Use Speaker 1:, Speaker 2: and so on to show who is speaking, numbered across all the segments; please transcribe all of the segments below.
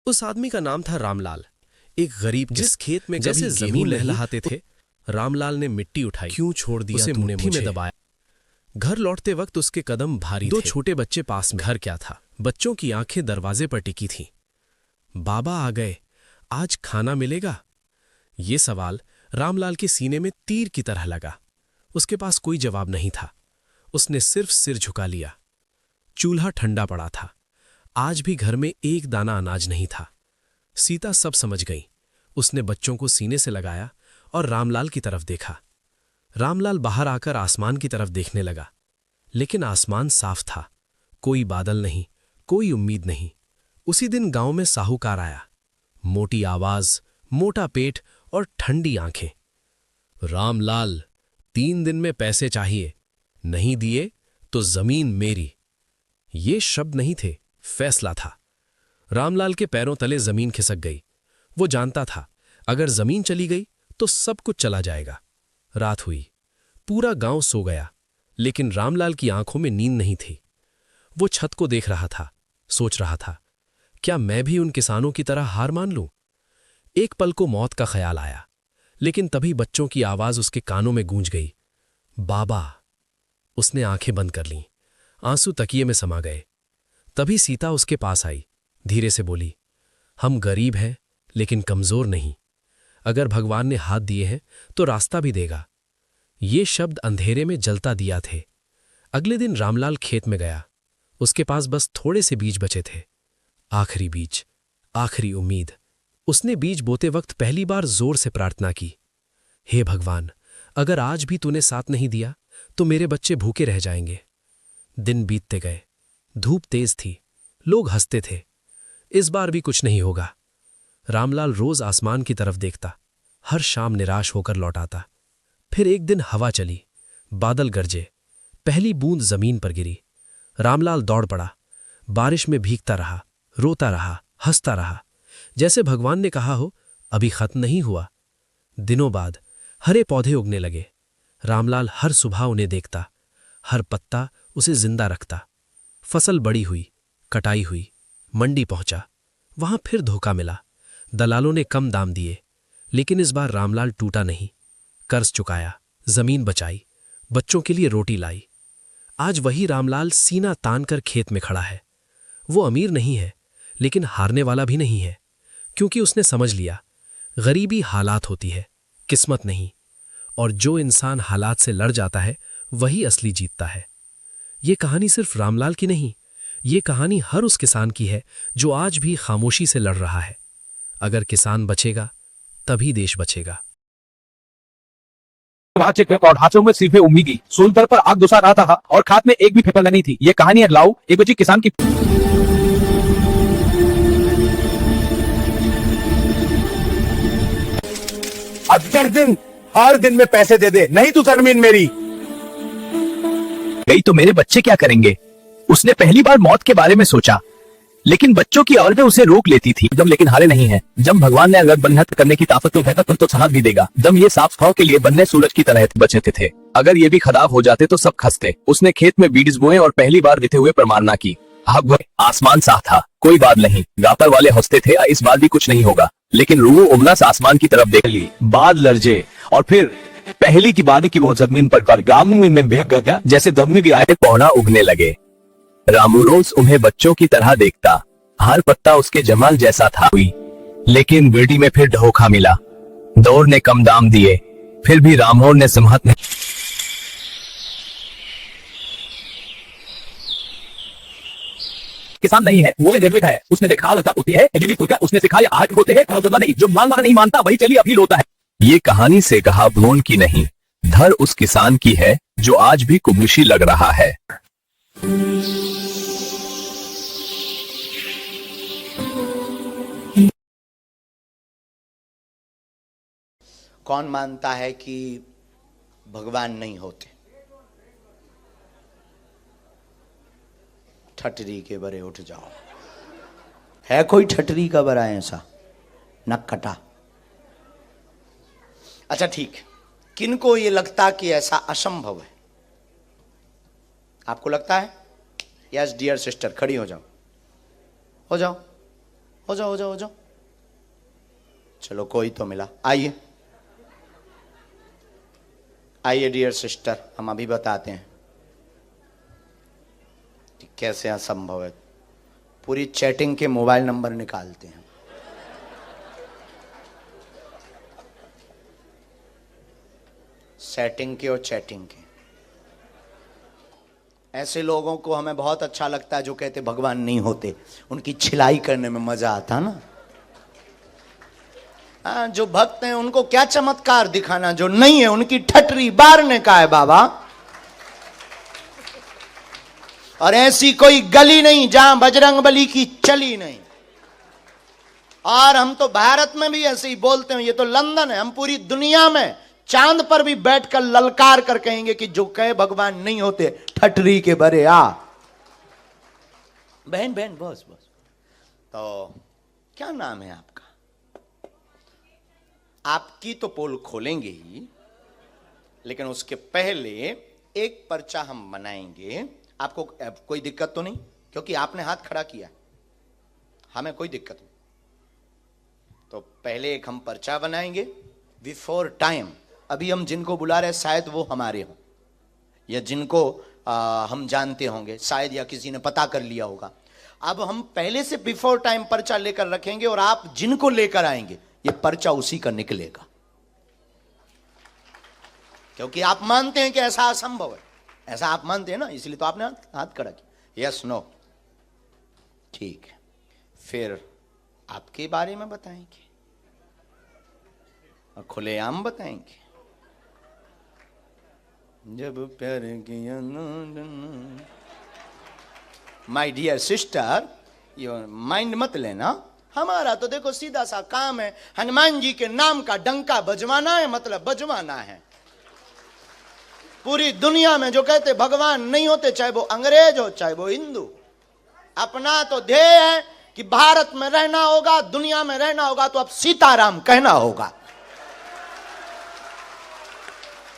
Speaker 1: उस आदमी का नाम था रामलाल, एक गरीब जिस खेत में जैसे जमीन लहलहाते थे। रामलाल ने मिट्टी उठाई, क्यों छोड़ दिया उसे मुट्ठी में दबाया। घर लौटते वक्त उसके कदम भारी थे। दो छोटे बच्चे पास में। घर क्या था, बच्चों की आंखें दरवाजे पर टिकी थीं। बाबा आ गए, आज खाना मिलेगा? ये सवाल रामलाल के सीने में तीर की तरह लगा। उसके पास कोई जवाब नहीं था। उसने सिर्फ सिर झुका लिया। चूल्हा ठंडा पड़ा था। आज भी घर में एक दाना अनाज नहीं था। सीता सब समझ गई। उसने बच्चों को सीने से लगाया और रामलाल की तरफ देखा। रामलाल बाहर आकर आसमान की तरफ देखने लगा, लेकिन आसमान साफ था। कोई बादल नहीं, कोई उम्मीद नहीं। उसी दिन गांव में साहूकार आया। मोटी आवाज, मोटा पेट और ठंडी आंखें। रामलाल, 3 दिन में पैसे चाहिए, नहीं दिए तो जमीन मेरी। ये शब्द नहीं थे, फैसला था। रामलाल के पैरों तले जमीन खिसक गई। वो जानता था, अगर जमीन चली गई तो सब कुछ चला जाएगा। रात हुई, पूरा गांव सो गया, लेकिन रामलाल की आंखों में नींद नहीं थी। वो छत को देख रहा था, सोच रहा था, क्या मैं भी उन किसानों की तरह हार मान लूं? एक पल को मौत का ख्याल आया, लेकिन तभी बच्चों की आवाज उसके कानों में गूंज गई, बाबा। उसने आंखें बंद कर लीं, आंसू तकिए में समा गए। तभी सीता उसके पास आई, धीरे से बोली, हम गरीब हैं लेकिन कमजोर नहीं। अगर भगवान ने हाथ दिए हैं तो रास्ता भी देगा। ये शब्द अंधेरे में जलता दिया थे। अगले दिन रामलाल खेत में गया। उसके पास बस थोड़े से बीज बचे थे। आखिरी बीज, आखिरी उम्मीद। उसने बीज बोते वक्त पहली बार जोर से प्रार्थना की, हे भगवान, अगर आज भी तूने साथ नहीं दिया तो मेरे बच्चे भूखे रह जाएंगे। दिन बीतते गए। धूप तेज थी, लोग हंसते थे। इस बार भी कुछ नहीं होगा। रामलाल रोज आसमान की तरफ देखता, हर शाम निराश होकर लौट आता। फिर एक दिन हवा चली, बादल गरजे, पहली बूंद जमीन पर गिरी। रामलाल दौड़ पड़ा, बारिश में भीगता रहा, रोता रहा, हंसता रहा, जैसे भगवान ने कहा हो, अभी खत्म नहीं हुआ। दिनों बाद हरे पौधे उगने लगे। रामलाल हर सुबह उन्हें देखता, हर पत्ता उसे जिंदा रखता। फसल बड़ी हुई, कटाई हुई, मंडी पहुंचा। वहां फिर धोखा मिला। दलालों ने कम दाम दिए, लेकिन इस बार रामलाल टूटा नहीं। कर्ज चुकाया, जमीन बचाई, बच्चों के लिए रोटी लाई। आज वही रामलाल सीना तानकर खेत में खड़ा है। वो अमीर नहीं है, लेकिन हारने वाला भी नहीं है, क्योंकि उसने समझ लिया, गरीबी हालात होती है, किस्मत नहीं। और जो इंसान हालात से लड़ जाता है, वही असली जीतता है। ये कहानी सिर्फ रामलाल की नहीं, ये कहानी हर उस किसान की है जो आज भी खामोशी से लड़ रहा है। अगर किसान बचेगा, तभी देश बचेगा।
Speaker 2: और हाथों में सिर्फ उम्मीदी, सोलर पर आग दुसा रहा था और खात में एक भी फेफड़ा नहीं थी। ये कहानी है लाऊ, एक बच्ची किसान की।
Speaker 3: हर दिन में पैसे दे दे, नहीं तो जमीन मेरी।
Speaker 2: गई तो मेरे बच्चे क्या करेंगे? उसने पहली बार मौत के बारे में सोचा, लेकिन बच्चों की आवाज़ें उसे रोक लेती थी। दम लेकिन हारे नहीं है। जब भगवान ने अगर बन्नत करने की ताकत तो है तो साथ भी देगा। दम ये साफ हवा के लिए बनने सूरज की तरह बचे थे। अगर ये भी खराब हो जाते तो सब खसते। उसने खेत में बीज बोए और पहली बार देते हुए प्रमाणना की। आसमान साफ था, कोई बात नहीं। गातर वाले हंसते थे, इस बार भी कुछ नहीं होगा। लेकिन रूह उमनास आसमान की तरफ देख ली। बाद लर्जे और फिर पहली की बारी की वो जमीन पर गांव में बेह गया, जैसे दम में गिराए पौधा उगने लगे। रामू रोज उन्हें बच्चों की तरह देखता, हर पत्ता उसके जमाल जैसा था। लेकिन बेटी में फिर धोखा मिला। दौर ने कम दाम दिए, फिर भी रामौर ने सम्मत नहीं। किसान नहीं है, वो निर्भीक है। उसने देखा होती है, उसने सिखाया आग होते हैं, नहीं। जो मानना नहीं मानता वही चलिए अपील होता है। ये कहानी से कहा भ्रूण की नहीं, धर उस किसान की है जो आज भी कुमुशी लग रहा है।
Speaker 4: कौन मानता है कि भगवान नहीं होते? ठटरी के बरे उठ जाओ। है कोई ठटरी का बरा ऐसा? नक कटा। अच्छा ठीक, किनको ये लगता कि ऐसा असंभव है? आपको लगता है? यस डियर सिस्टर, खड़ी हो जाओ, हो जाओ, हो जाओ हो जाओ हो जाओ। चलो कोई तो मिला, आइए आइए डियर सिस्टर, हम अभी बताते हैं कि कैसे असंभव है। पूरी चैटिंग के मोबाइल नंबर निकालते हैं। सेटिंग के और चैटिंग के। ऐसे लोगों को हमें बहुत अच्छा लगता है जो कहते भगवान नहीं होते, उनकी छिलाई करने में मजा आता ना। जो भक्त हैं उनको क्या चमत्कार दिखाना, जो नहीं है उनकी ठटरी बारने का है बाबा। और ऐसी कोई गली नहीं जहां बजरंगबली की चली नहीं। और हम तो भारत में भी ऐसे ही बोलते हैं, ये तो लंदन है, हम पूरी दुनिया में चांद पर भी बैठकर ललकार कर कहेंगे कि जो कहे भगवान नहीं होते ठटरी के बरे आ। बहन बहन बस बस। तो क्या नाम है आपका? आपकी तो पोल खोलेंगे ही, लेकिन उसके पहले एक पर्चा हम बनाएंगे। आपको कोई दिक्कत तो नहीं? क्योंकि आपने हाथ खड़ा किया, हमें कोई दिक्कत नहीं। तो पहले एक हम पर्चा बनाएंगे बिफोर टाइम। अभी हम जिनको बुला रहे हैं शायद वो हमारे हों, या जिनको हम जानते होंगे शायद, या किसी ने पता कर लिया होगा। अब हम पहले से बिफोर टाइम पर्चा लेकर रखेंगे और आप जिनको लेकर आएंगे ये पर्चा उसी का निकलेगा। क्योंकि आप मानते हैं कि ऐसा असंभव है, ऐसा आप मानते हैं ना, इसलिए तो आपने हाथ खड़ा किया। यस नो, ठीक है। फिर आपके बारे में बताएंगे और खुलेआम बताएंगे। जब प्यार किया माय डियर सिस्टर, ये माइंड मत लेना। हमारा तो देखो सीधा सा काम है, हनुमान जी के नाम का डंका बजवाना है, मतलब बजवाना है। पूरी दुनिया में जो कहते भगवान नहीं होते, चाहे वो अंग्रेज हो चाहे वो हिंदू, अपना तो ध्येय है कि भारत में रहना होगा, दुनिया में रहना होगा तो अब सीताराम कहना होगा।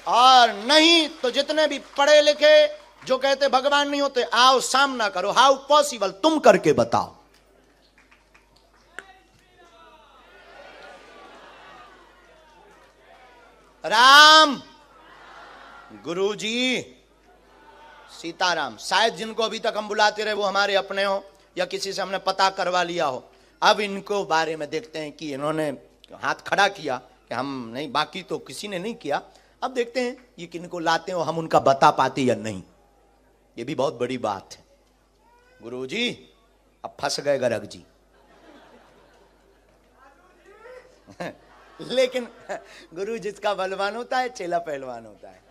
Speaker 4: और नहीं तो जितने भी पढ़े लिखे जो कहते भगवान नहीं होते, आओ सामना करो। हाउ पॉसिबल, तुम करके बताओ। राम, गुरुजी, सीताराम। शायद जिनको अभी तक हम बुलाते रहे वो हमारे अपने हो, या किसी से हमने पता करवा लिया हो। अब इनको बारे में देखते हैं कि इन्होंने हाथ खड़ा किया कि हम नहीं, बाकी तो किसी ने नहीं किया। अब देखते हैं ये किनको लाते हो, हम उनका बता पाते या नहीं, ये भी बहुत बड़ी बात है। गुरुजी अब फंस गए गर्ग जी। लेकिन गुरु जिसका बलवान होता है चेला पहलवान होता है।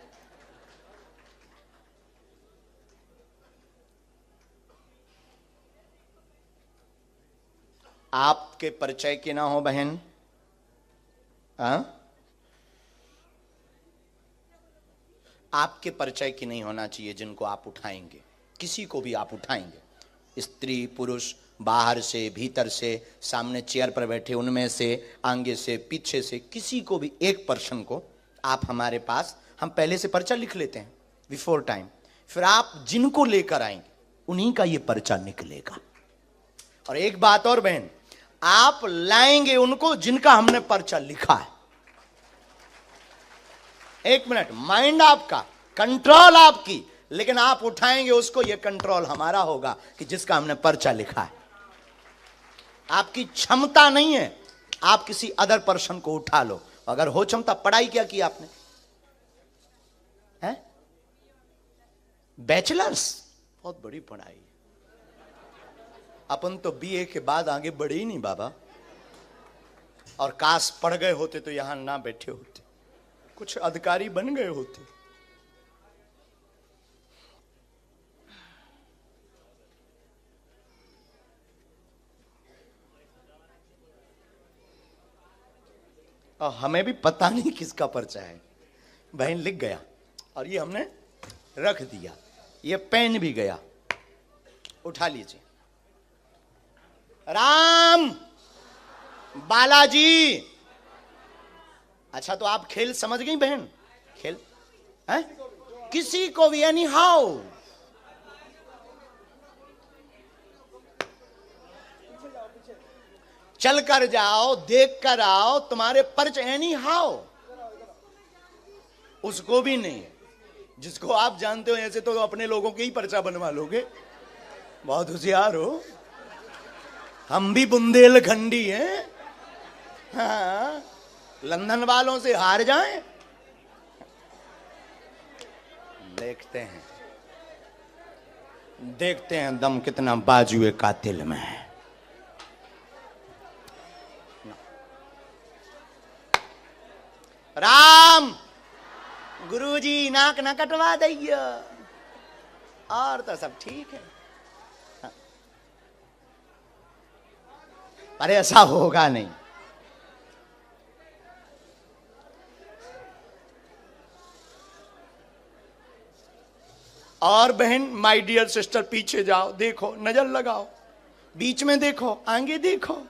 Speaker 4: आपके परिचय के ना हो बहन, आपके परिचय की नहीं होना चाहिए जिनको आप उठाएंगे। किसी को भी आप उठाएंगे, स्त्री पुरुष, बाहर से भीतर से, सामने चेयर पर बैठे उनमें से, आगे से पीछे से, किसी को भी एक पर्सन को आप हमारे पास, हम पहले से पर्चा लिख लेते हैं बिफोर टाइम। फिर आप जिनको लेकर आएंगे उन्हीं का ये पर्चा निकलेगा। और एक बात और बहन, आप लाएंगे उनको जिनका हमने पर्चा लिखा है। एक मिनट, माइंड आपका, कंट्रोल आपकी, लेकिन आप उठाएंगे उसको, यह कंट्रोल हमारा होगा कि जिसका हमने पर्चा लिखा है। आपकी क्षमता नहीं है, आप किसी अदर पर्सन को उठा लो। अगर हो क्षमता, पढ़ाई क्या की आपने? है बैचलर्स, बहुत बड़ी पढ़ाई। अपन तो बीए के बाद आगे बढ़े ही नहीं बाबा। और काश पढ़ गए होते तो यहां ना बैठे होते, कुछ अधिकारी बन गए होते। और हमें भी पता नहीं किसका पर्चा है। बहन लिख गया और ये हमने रख दिया, ये पेन भी गया। उठा लीजिए। राम, बालाजी। अच्छा तो आप खेल समझ गई बहन? खेल है किसी को भी, एनी हाउ। चल कर जाओ, देख कर आओ, तुम्हारे पर्च एनी हाउ, उसको भी नहीं। जिसको आप जानते हो ऐसे तो अपने लोगों के ही पर्चा बनवा लोगे, बहुत होशियार हो। हम भी बुंदेलखंडी हैं, हाँ, लंदन वालों से हार जाएं। देखते हैं, देखते हैं दम कितना बाजुए कातिल में है। राम गुरुजी नाक ना कटवा दइए, और तो सब ठीक है। अरे ऐसा होगा नहीं। और बहन, माय डियर सिस्टर, पीछे जाओ, देखो, नजर लगाओ, बीच में देखो, आगे देखो।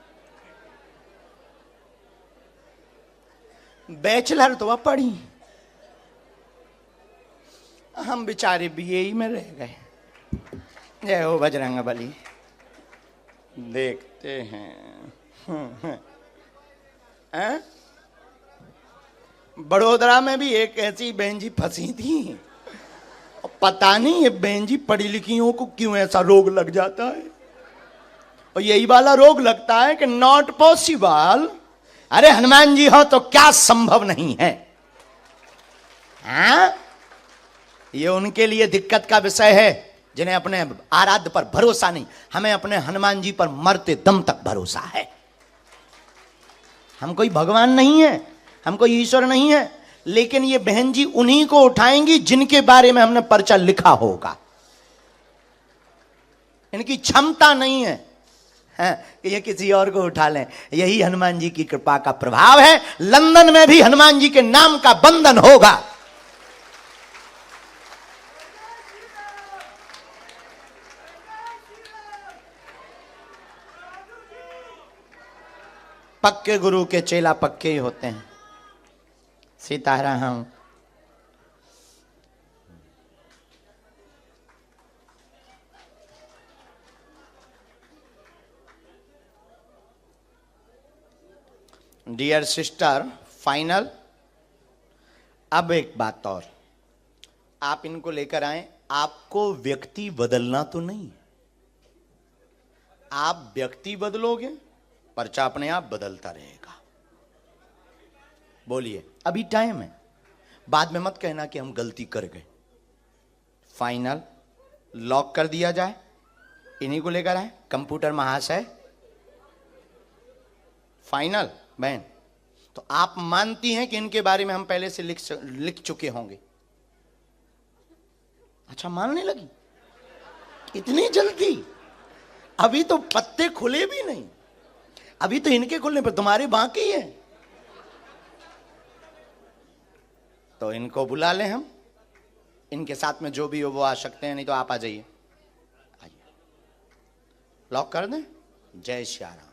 Speaker 4: बैचलर तो अब पढ़ी, हम बेचारे बीए में रह गए। जय हो बजरंग बली। देखते हैं, बड़ोदरा में भी एक ऐसी बहन जी फंसी थी, पता नहीं ये बहन जी पढ़ी लिखियों को क्यों ऐसा रोग लग जाता है, और यही वाला रोग लगता है कि नॉट पॉसिबल। अरे हनुमान जी हो तो क्या संभव नहीं है, हाँ? ये उनके लिए दिक्कत का विषय है जिन्हें अपने आराध्य पर भरोसा नहीं। हमें अपने हनुमान जी पर मरते दम तक भरोसा है। हम कोई भगवान नहीं है, हम कोई ईश्वर नहीं है, लेकिन ये बहन जी उन्हीं को उठाएंगी जिनके बारे में हमने पर्चा लिखा होगा। इनकी क्षमता नहीं है, कि ये किसी और को उठा लें। यही हनुमान जी की कृपा का प्रभाव है। लंदन में भी हनुमान जी के नाम का बंधन होगा। पक्के गुरु के चेला पक्के ही होते हैं। सीताराम। Dear sister, final. अब एक बात और, आप इनको लेकर आए, आपको व्यक्ति बदलना तो नहीं। आप व्यक्ति बदलोगे, पर्चा अपने आप बदलता रहेगा। बोलिए, अभी टाइम है, बाद में मत कहना कि हम गलती कर गए। फाइनल लॉक कर दिया जाए, इन्हीं को लेकर आए, कंप्यूटर महाशय। फाइनल बहन, तो आप मानती हैं कि इनके बारे में हम पहले से लिख चुके होंगे? अच्छा, मानने लगी इतनी जल्दी? अभी तो पत्ते खुले भी नहीं, अभी तो इनके खुलने पर तुम्हारे बाकी है। तो इनको बुला लें हम, इनके साथ में जो भी हो वो आ सकते हैं, नहीं तो आप आ जाइए। आइए, लॉक कर दें। जय श्री राम।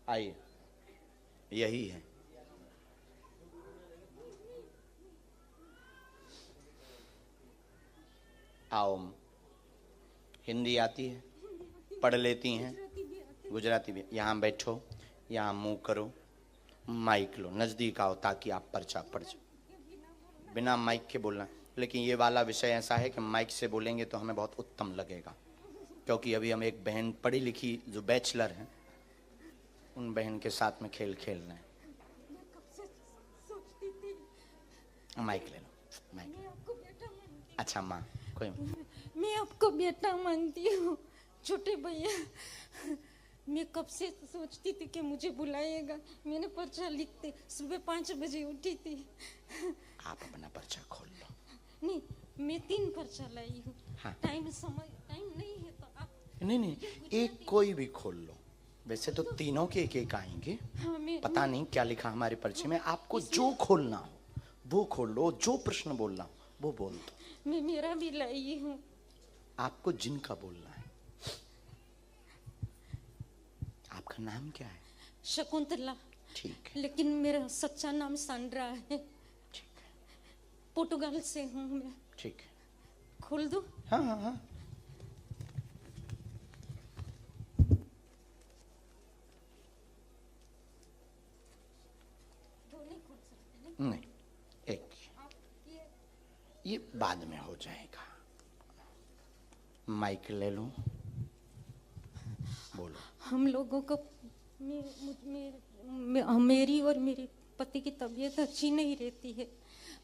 Speaker 4: आइए, यही है। आओ, हिंदी आती है, पढ़ लेती हैं, गुजराती भी। यहाँ बैठो, यहाँ मुंह करो, माइक लो, नजदीक आओ ताकि आप पर्चा पढ़ जाओ। बिना माइक के बोलना, लेकिन ये वाला विषय ऐसा है कि माइक से बोलेंगे तो हमें बहुत उत्तम लगेगा, क्योंकि अभी हम एक बहन पढ़ी लिखी जो बैचलर हैं, उन बहन के साथ में खेल खेलना है। माइक ले लो, माइक। अच्छा माँ, कोई
Speaker 5: मैं आपको बेटा मानती हूँ छोटे भैया। मैं कब से सोचती थी कि मुझे बुलाएगा। मैंने पर्चा लिखते सुबह 5 बजे उठी थी।
Speaker 4: आप अपना पर्चा खोल लो।
Speaker 5: नहीं, मैं 3 पर्चा लाई हूँ।
Speaker 4: हाँ।
Speaker 5: टाइम नहीं है तो आप
Speaker 4: नहीं, एक कोई भी खोल लो। वैसे तो तीनों के एक आएंगे।
Speaker 5: हाँ,
Speaker 4: पता नहीं क्या लिखा हमारे पर्चे में। आपको जो खोलना हो वो खोल लो, जो प्रश्न बोलना हो वो बोल दो।
Speaker 5: मैं मेरा भी लाई हूँ।
Speaker 4: आपको जिनका बोलना है। आपका नाम क्या है?
Speaker 5: शकुंतला।
Speaker 4: ठीक है,
Speaker 5: लेकिन मेरा सच्चा नाम सांड्रा है।
Speaker 4: ठीक है।
Speaker 5: पोर्टुगाल से हूँ मैं।
Speaker 4: ठीक है,
Speaker 5: खोल दूँ?
Speaker 4: हाँ हाँ हाँ। नहीं, एक ये बाद में हो जाएगा। माइक ले लूं, बोलो।
Speaker 5: हम लोगों को मेरी और मेरे पति की तबीयत अच्छी नहीं रहती है।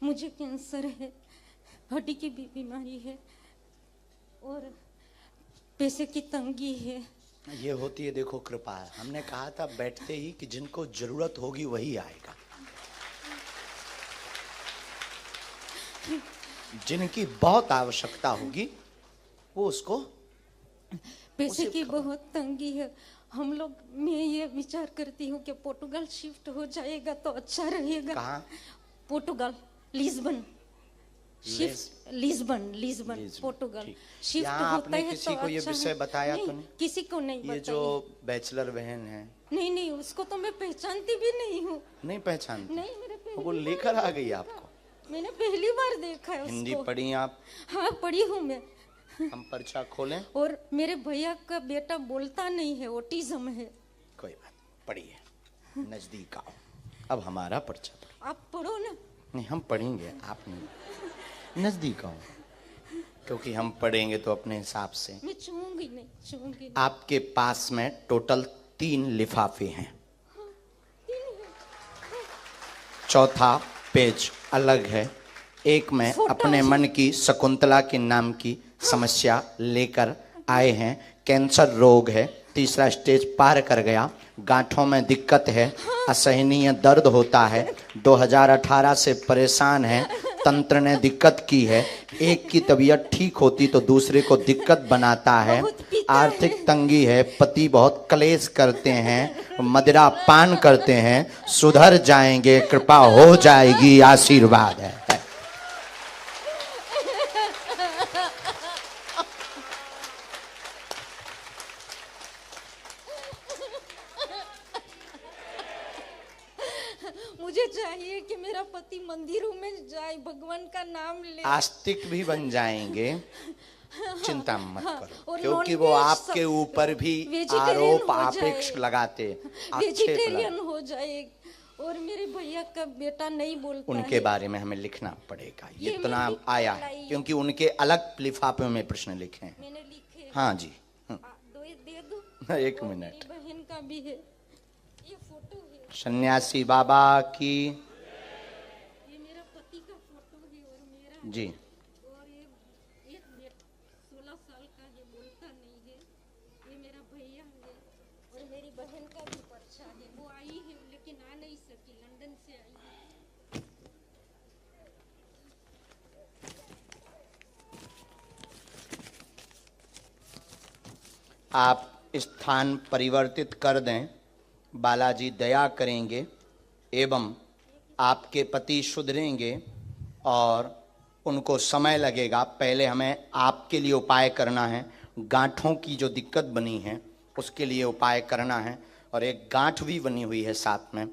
Speaker 5: मुझे कैंसर है, हड्डी की भी बीमारी है और पैसे की तंगी है।
Speaker 4: ये होती है, देखो कृपा है। हमने कहा था बैठते ही कि जिनको जरूरत होगी वही आएगा। जिनकी बहुत आवश्यकता होगी वो उसको
Speaker 5: पैसे की बहुत तंगी है। हम लोग, मैं ये विचार करती हूँ कि पोर्टुगाल शिफ्ट हो जाएगा तो अच्छा रहेगा।
Speaker 4: कहाँ?
Speaker 5: पोर्टुगाल, लिस्बन। शिफ्ट लिस्बन पोर्टुगाल शिफ्ट
Speaker 4: यहाँ
Speaker 5: होता
Speaker 4: आपने
Speaker 5: है
Speaker 4: किसी
Speaker 5: तो
Speaker 4: को ये
Speaker 5: अच्छा
Speaker 4: विषय
Speaker 5: है।
Speaker 4: बताया
Speaker 5: नहीं,
Speaker 4: तो नहीं?
Speaker 5: किसी को नहीं
Speaker 4: ये
Speaker 5: बताया।
Speaker 4: जो बैचलर बहन है,
Speaker 5: नहीं, उसको तो मैं पहचानती भी नहीं हूँ।
Speaker 4: नहीं पहचानती?
Speaker 5: नहीं, मेरे पहली
Speaker 4: वो
Speaker 5: बार
Speaker 4: लेकर आ गई
Speaker 5: देखा।
Speaker 4: आपको?
Speaker 5: मैंने पहली बार देखा है
Speaker 4: हिंदी
Speaker 5: उसको।
Speaker 4: पढ़ी आप?
Speaker 5: हाँ, पढ़ी हूँ मैं।
Speaker 4: हम पर्चा खोलें?
Speaker 5: और मेरे भैया का बेटा बोलता नहीं है, ऑटिज्म है।
Speaker 4: कोई बात, पढ़िए, नजदीक आओ। अब हमारा पर्चा पढ़ो।
Speaker 5: आप पढ़ो ना।
Speaker 4: नहीं, हम पढ़ेंगे, आप नहीं। नजदीक आओ, क्योंकि हम पढ़ेंगे तो अपने हिसाब से।
Speaker 5: मैं छूंगी नहीं।
Speaker 4: आपके पास में टोटल 3 लिफाफे हैं। चौथा पेज अलग है। एक में अपने मन की शकुंतला के नाम की समस्या लेकर आए हैं। कैंसर रोग है, 3रा स्टेज पार कर गया। गांठों में दिक्कत है, असहनीय दर्द होता है। 2018 से परेशान है, तंत्र ने दिक्कत की है। एक की तबीयत ठीक होती तो दूसरे को दिक्कत बनाता है। आर्थिक तंगी है, पति बहुत क्लेश करते हैं, मदिरा पान करते हैं। सुधर जाएंगे, कृपा हो जाएगी, आशीर्वाद है।
Speaker 5: मुझे चाहिए कि मेरा पति मंदिरों में जाए, भगवान का नाम ले।
Speaker 4: आस्तिक भी बन जाएंगे, चिंता मत करो,
Speaker 5: और
Speaker 4: क्योंकि
Speaker 5: नॉन
Speaker 4: वो
Speaker 5: वेज
Speaker 4: आपके ऊपर भी
Speaker 5: वेजिटेरियन
Speaker 4: आरोप
Speaker 5: हो
Speaker 4: आपेक्ष
Speaker 5: जाए।
Speaker 4: लगाते,
Speaker 5: वेजिटेरियन हो जाए। और मेरे भैया का बेटा नहीं बोलता
Speaker 4: उनके
Speaker 5: है।
Speaker 4: बारे में हमें लिखना पड़ेगा।
Speaker 5: ये
Speaker 4: इतना
Speaker 5: मैंने
Speaker 4: आया
Speaker 5: लाई
Speaker 4: है,
Speaker 5: है।
Speaker 4: क्योंकि उनके अलग लिफाफे में प्रश्न लिखे हैं।
Speaker 5: मैंने लिखे।
Speaker 4: हाँ जी।
Speaker 5: दे दो।
Speaker 4: एक
Speaker 5: और
Speaker 4: मिनट।
Speaker 5: मेरी बहन का भी है, ये फोटो है।
Speaker 4: सन्यासी बाबा की
Speaker 5: ये मेरा पति का फोटो है और मेरा
Speaker 4: जी।
Speaker 5: और ये एक 16 साल का है, बोलता नहीं है। ये मेरा भैया है और मेरी बहन का भी पर्चा है। वो आई है लेकिन आ नहीं सकी, लंदन से आई है।
Speaker 4: आप स्थान परिवर्तित कर दें, बालाजी दया करेंगे एवं आपके पति सुधरेंगे और उनको समय लगेगा। पहले हमें आपके लिए उपाय करना है। गांठों की जो दिक्कत बनी है उसके लिए उपाय करना है, और एक गांठ भी बनी हुई है साथ में।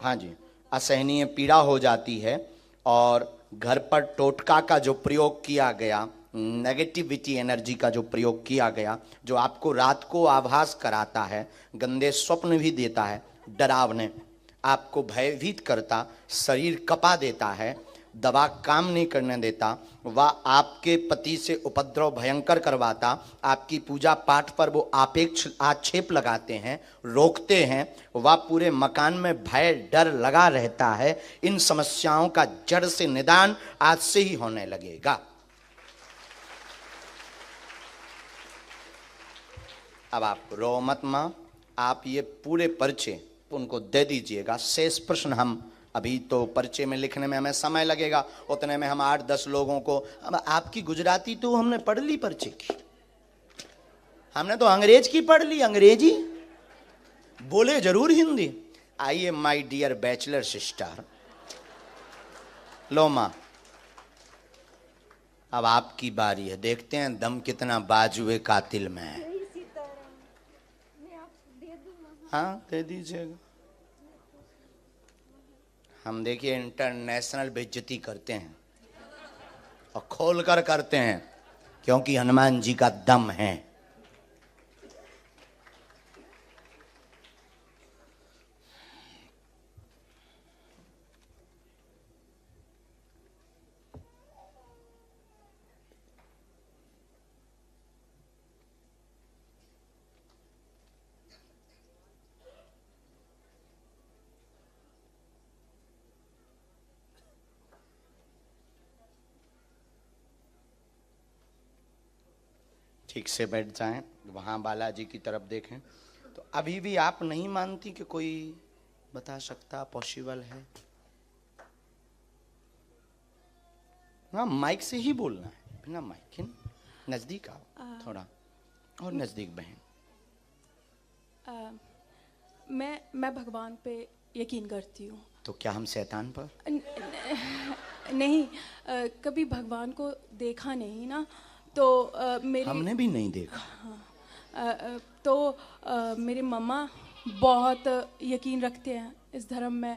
Speaker 4: हाँ जी, असहनीय पीड़ा हो जाती है और घर पर टोटका का जो प्रयोग किया गया, नेगेटिविटी एनर्जी का जो प्रयोग किया गया, जो आपको रात को आभास कराता है, गंदे स्वप्न भी देता है, डरावने, आपको भयभीत करता, शरीर कपा देता है, दवा काम नहीं करने देता, वह आपके पति से उपद्रव भयंकर करवाता, आपकी पूजा पाठ पर वो आपेक्ष आक्षेप लगाते हैं, रोकते हैं, वह पूरे मकान में भय डर लगा रहता है। इन समस्याओं का जड़ से निदान आज से ही होने लगेगा। अब आप रो मत मां, आप ये पूरे पर्चे उनको दे दीजिएगा। शेष प्रश्न हम अभी तो पर्चे में लिखने में हमें समय लगेगा, उतने में हम 8-10 लोगों को। अब आपकी गुजराती तो हमने पढ़ ली पर्चे की, हमने तो अंग्रेज की पढ़ ली, अंग्रेजी बोले जरूर हिंदी। आइए माय डियर बैचलर सिस्टर, लो मां, अब आपकी बारी है। देखते हैं दम कितना बाजुए कातिल में है। हाँ, दे दीजिएगा। हम देखिए इंटरनेशनल बेइज्जती करते हैं और खोल कर करते हैं, क्योंकि हनुमान जी का दम है। ठीक से बैठ जाएं, वहां बालाजी की तरफ देखें। तो अभी भी आप नहीं मानती कि कोई बता सकता पॉसिबल है? हाँ, माइक से ही बोलना है, बिना माइक के। नजदीक आओ थोड़ा और नजदीक बहन।
Speaker 6: मैं भगवान पे यकीन करती हूँ।
Speaker 4: तो क्या हम शैतान पर?
Speaker 6: नहीं, कभी भगवान को देखा नहीं ना, तो मेरी
Speaker 4: हमने भी नहीं देखा।
Speaker 6: तो मेरे मम्मा बहुत यकीन रखते हैं इस धर्म में।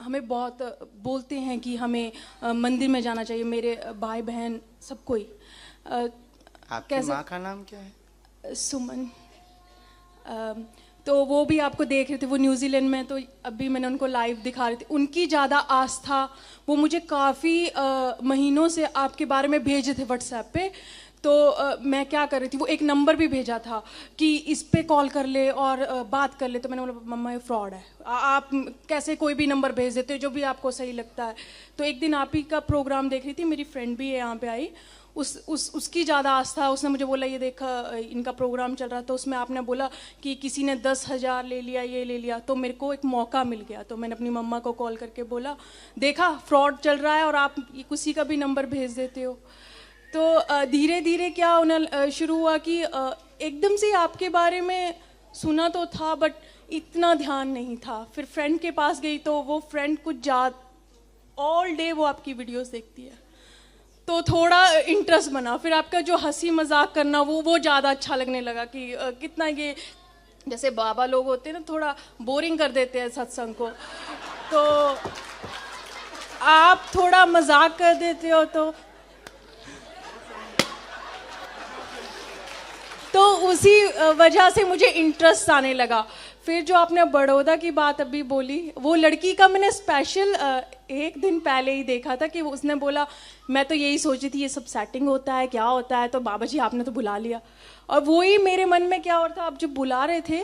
Speaker 6: हमें बहुत बोलते हैं कि हमें मंदिर में जाना चाहिए, मेरे भाई बहन सब कोई।
Speaker 4: आपकी माँ का नाम क्या है?
Speaker 6: सुमन। तो वो भी आपको देख रहे थे, वो न्यूजीलैंड में, तो अभी मैंने उनको लाइव दिखा रही थी। उनकी ज़्यादा आस्था, वो मुझे काफ़ी महीनों से आपके बारे में भेजे थे व्हाट्सएप पे। तो मैं क्या कर रही थी, वो एक नंबर भी भेजा था कि इस पे कॉल कर ले और बात कर ले। तो मैंने बोला मम्मा ये फ्रॉड है, आप कैसे कोई भी नंबर भेज देते हो जो भी आपको सही लगता है। तो एक दिन आप ही का प्रोग्राम देख रही थी, मेरी फ्रेंड भी है यहाँ पे आई, उसकी ज़्यादा आस्था। उसने मुझे बोला ये देख इनका प्रोग्राम चल रहा था, उसमें आपने बोला कि किसी ने 10,000 ले लिया, ये ले लिया। तो मेरे को एक मौका मिल गया, तो मैंने अपनी मम्मा को कॉल करके बोला देखा फ्रॉड चल रहा है और आप किसी का भी नंबर भेज देते हो। तो धीरे धीरे क्या होना शुरू हुआ कि एकदम से आपके बारे में सुना तो था बट इतना ध्यान नहीं था। फिर फ्रेंड के पास गई तो वो फ्रेंड कुछ ऑल डे वो आपकी वीडियोस देखती है, तो थोड़ा इंटरेस्ट बना। फिर आपका जो हंसी मजाक करना वो ज़्यादा अच्छा लगने लगा कि कितना ये जैसे बाबा लोग होते हैं ना, थोड़ा बोरिंग कर देते हैं सत्संग को, तो आप थोड़ा मजाक कर देते हो। तो उसी वजह से मुझे इंटरेस्ट आने लगा। फिर जो आपने बड़ौदा की बात अभी बोली, वो लड़की का मैंने स्पेशल एक दिन पहले ही देखा था कि उसने बोला मैं तो यही सोची थी ये सब सेटिंग होता है, क्या होता है, तो बाबा जी आपने तो बुला लिया। और वही मेरे मन में क्या और था, आप जब बुला रहे थे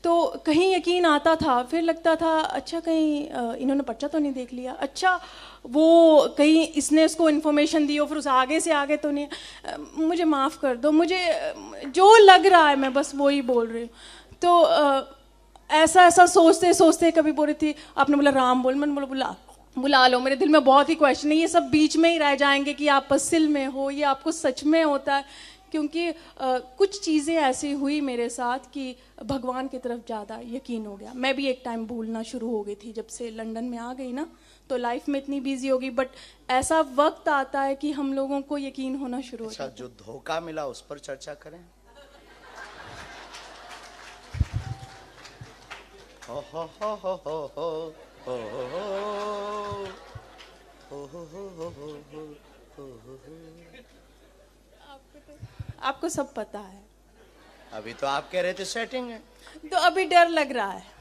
Speaker 6: तो कहीं यकीन आता था, फिर लगता था अच्छा कहीं इन्होंने पर्चा तो नहीं देख लिया, अच्छा वो कहीं इसने उसको इन्फॉर्मेशन दी हो, फिर उस आगे से आगे तो नहीं। मुझे माफ़ कर दो, मुझे जो लग रहा है मैं बस वही बोल रही हूँ। तो ऐसा सोचते सोचते कभी बोल रही थी, आपने बोला राम बोल, मैंने बोला बुला लो। मेरे दिल में बहुत ही क्वेश्चन है, ये सब बीच में ही रह जाएंगे कि आप पसिल में हो, ये आपको सच में होता है। क्योंकि कुछ चीज़ें ऐसी हुई मेरे साथ कि भगवान की तरफ ज़्यादा यकीन हो गया। मैं भी एक टाइम भूलना शुरू हो गई थी, जब से लंदन में आ गई ना तो लाइफ में इतनी बिजी हो गई। बट ऐसा वक्त आता है कि हम लोगों को यकीन होना शुरू हो जाता है।
Speaker 4: जो धोखा मिला उस पर चर्चा करें। हो हो हो हो हो हो हो हो हो हो।
Speaker 6: आपको सब पता है।
Speaker 4: अभी तो आप कह रहे थे सेटिंग है,
Speaker 6: तो अभी डर लग रहा है।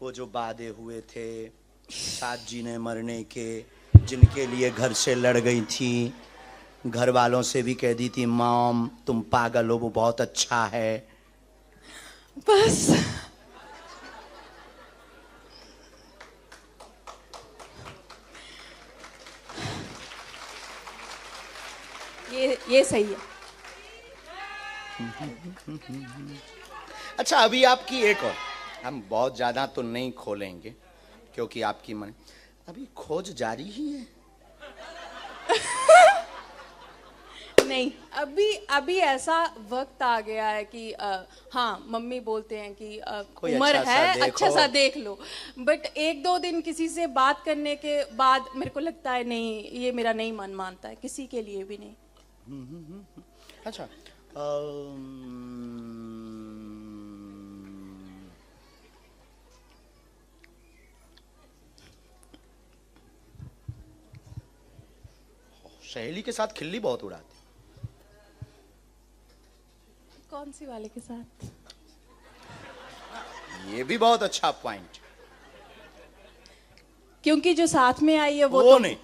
Speaker 4: वो जो वादे हुए थे साथ जीने मरने के, जिनके लिए घर से लड़ गई थी, घर वालों से भी कह दी थी मॉम तुम पागल हो, वो बहुत अच्छा है।
Speaker 6: बस ये सही है।
Speaker 4: अच्छा अभी आपकी एक और, हम बहुत ज्यादा तो नहीं खोलेंगे क्योंकि आपकी मन, अभी खोज जारी ही है।
Speaker 6: नहीं, अभी ऐसा वक्त आ गया है कि हाँ मम्मी बोलते हैं कि उम्र है अच्छा सा देख लो। बट एक दो दिन किसी से बात करने के बाद मेरे को लगता है नहीं, ये मेरा नहीं मन मानता है, किसी के लिए भी नहीं।
Speaker 4: अच्छा सहेली के साथ खिल्ली बहुत उड़ाते।
Speaker 6: कौन सी वाले के साथ?
Speaker 4: ये भी बहुत अच्छा पॉइंट।
Speaker 6: क्योंकि जो साथ में आई है वो
Speaker 4: वो
Speaker 6: तो
Speaker 4: नहीं,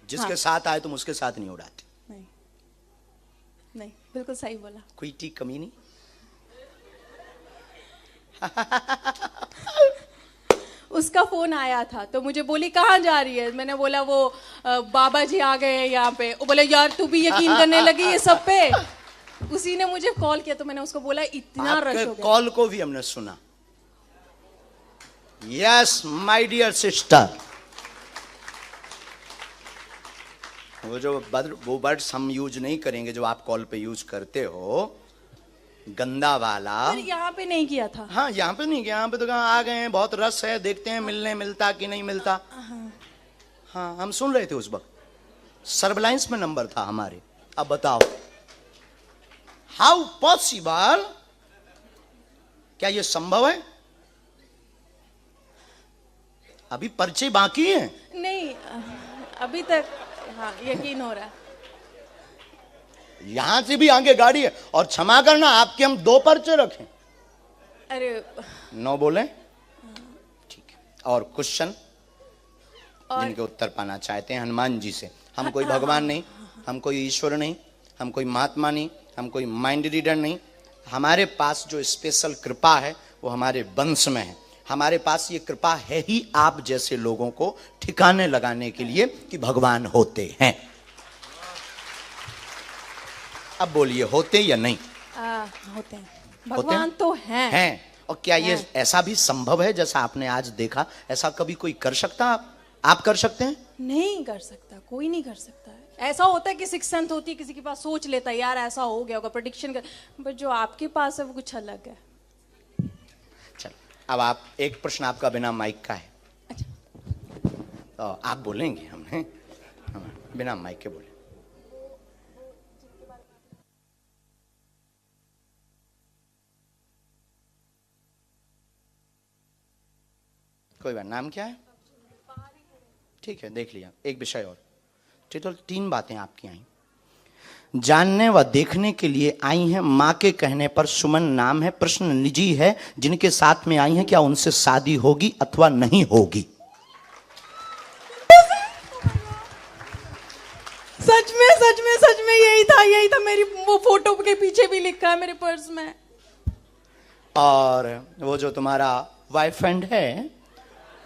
Speaker 4: जिसके साथ आए तुम उसके साथ नहीं उड़ाते।
Speaker 6: नहीं, नहीं, बिल्कुल सही बोला।
Speaker 4: कोई टी कमी नहीं।
Speaker 6: उसका फोन आया था तो मुझे बोली कहाँ जा रही है। मैंने बोला वो बाबा जी आ गए हैं यहाँ पे। वो बोले यार तू भी यकीन करने लगी ये सब पे। उसी ने मुझे कॉल किया तो मैंने उसको बोला इतना रश हो गया।
Speaker 4: कॉल को भी हमने सुना। यस माय डियर सिस्टर, वो वर्ड्स हम यूज नहीं करेंगे जो आप कॉल पे यूज करते हो, गंदा वाला।
Speaker 6: यहाँ पे नहीं किया था।
Speaker 4: हाँ यहाँ पे नहीं किया, यहाँ पे तो कहाँ आ गए हैं, बहुत रस है, देखते हैं मिलने मिलता कि नहीं मिलता। हाँ हम सुन रहे थे उस वक्त, सर्वलाइंस में नंबर था हमारे। अब बताओ हाउ पॉसिबल, क्या ये संभव है? अभी पर्चे बाकी हैं।
Speaker 6: नहीं अभी तक हाँ यकीन हो रहा है।
Speaker 4: यहां से भी आगे गाड़ी है। और क्षमा करना आपके हम 2 पर्चे रखें।
Speaker 6: अरे
Speaker 4: 9 बोले ठीक है। और क्वेश्चन
Speaker 6: और
Speaker 4: जिनके उत्तर पाना चाहते हैं हनुमान जी से। हम कोई भगवान नहीं, हम कोई ईश्वर नहीं, हम कोई महात्मा नहीं, हम कोई माइंड रीडर नहीं। हमारे पास जो स्पेशल कृपा है वो हमारे वंश में है। हमारे पास ये कृपा है ही आप जैसे लोगों को ठिकाने लगाने के लिए कि भगवान होते हैं। अब बोलिए होते या नहीं?
Speaker 6: होते हैं, भगवान तो हैं।
Speaker 4: और क्या ये ऐसा भी संभव है जैसा आपने आज देखा? ऐसा कभी कोई कर सकता? आप कर सकते हैं?
Speaker 6: नहीं कर सकता, कोई नहीं कर सकता है। ऐसा होता है कि सिक्स सेंथ होती है, किसी के पास सोच लेता है यार ऐसा हो गया होगा, प्रेडिक्शन कर, बट जो आपके पास है वो कुछ अलग है।
Speaker 4: चलो अब आप, एक प्रश्न आपका बिना माइक का है।
Speaker 6: अच्छा।
Speaker 4: तो आप बोलेंगे, हमने बिना माइक के बोले। कोई बात, नाम क्या है? ठीक है देख लिया। एक विषय और, टोटल 3 बातें आपकी आई। जानने व देखने के लिए आई हैं, माँ के कहने पर सुमन नाम है। प्रश्न निजी है, जिनके साथ में आई हैं क्या उनसे शादी होगी अथवा नहीं होगी?
Speaker 6: सच में सच में सच में यही था मेरी वो फोटो के पीछे भी लिखा है मेरे पर्स में।
Speaker 4: और वो जो तुम्हारा बॉयफ्रेंड है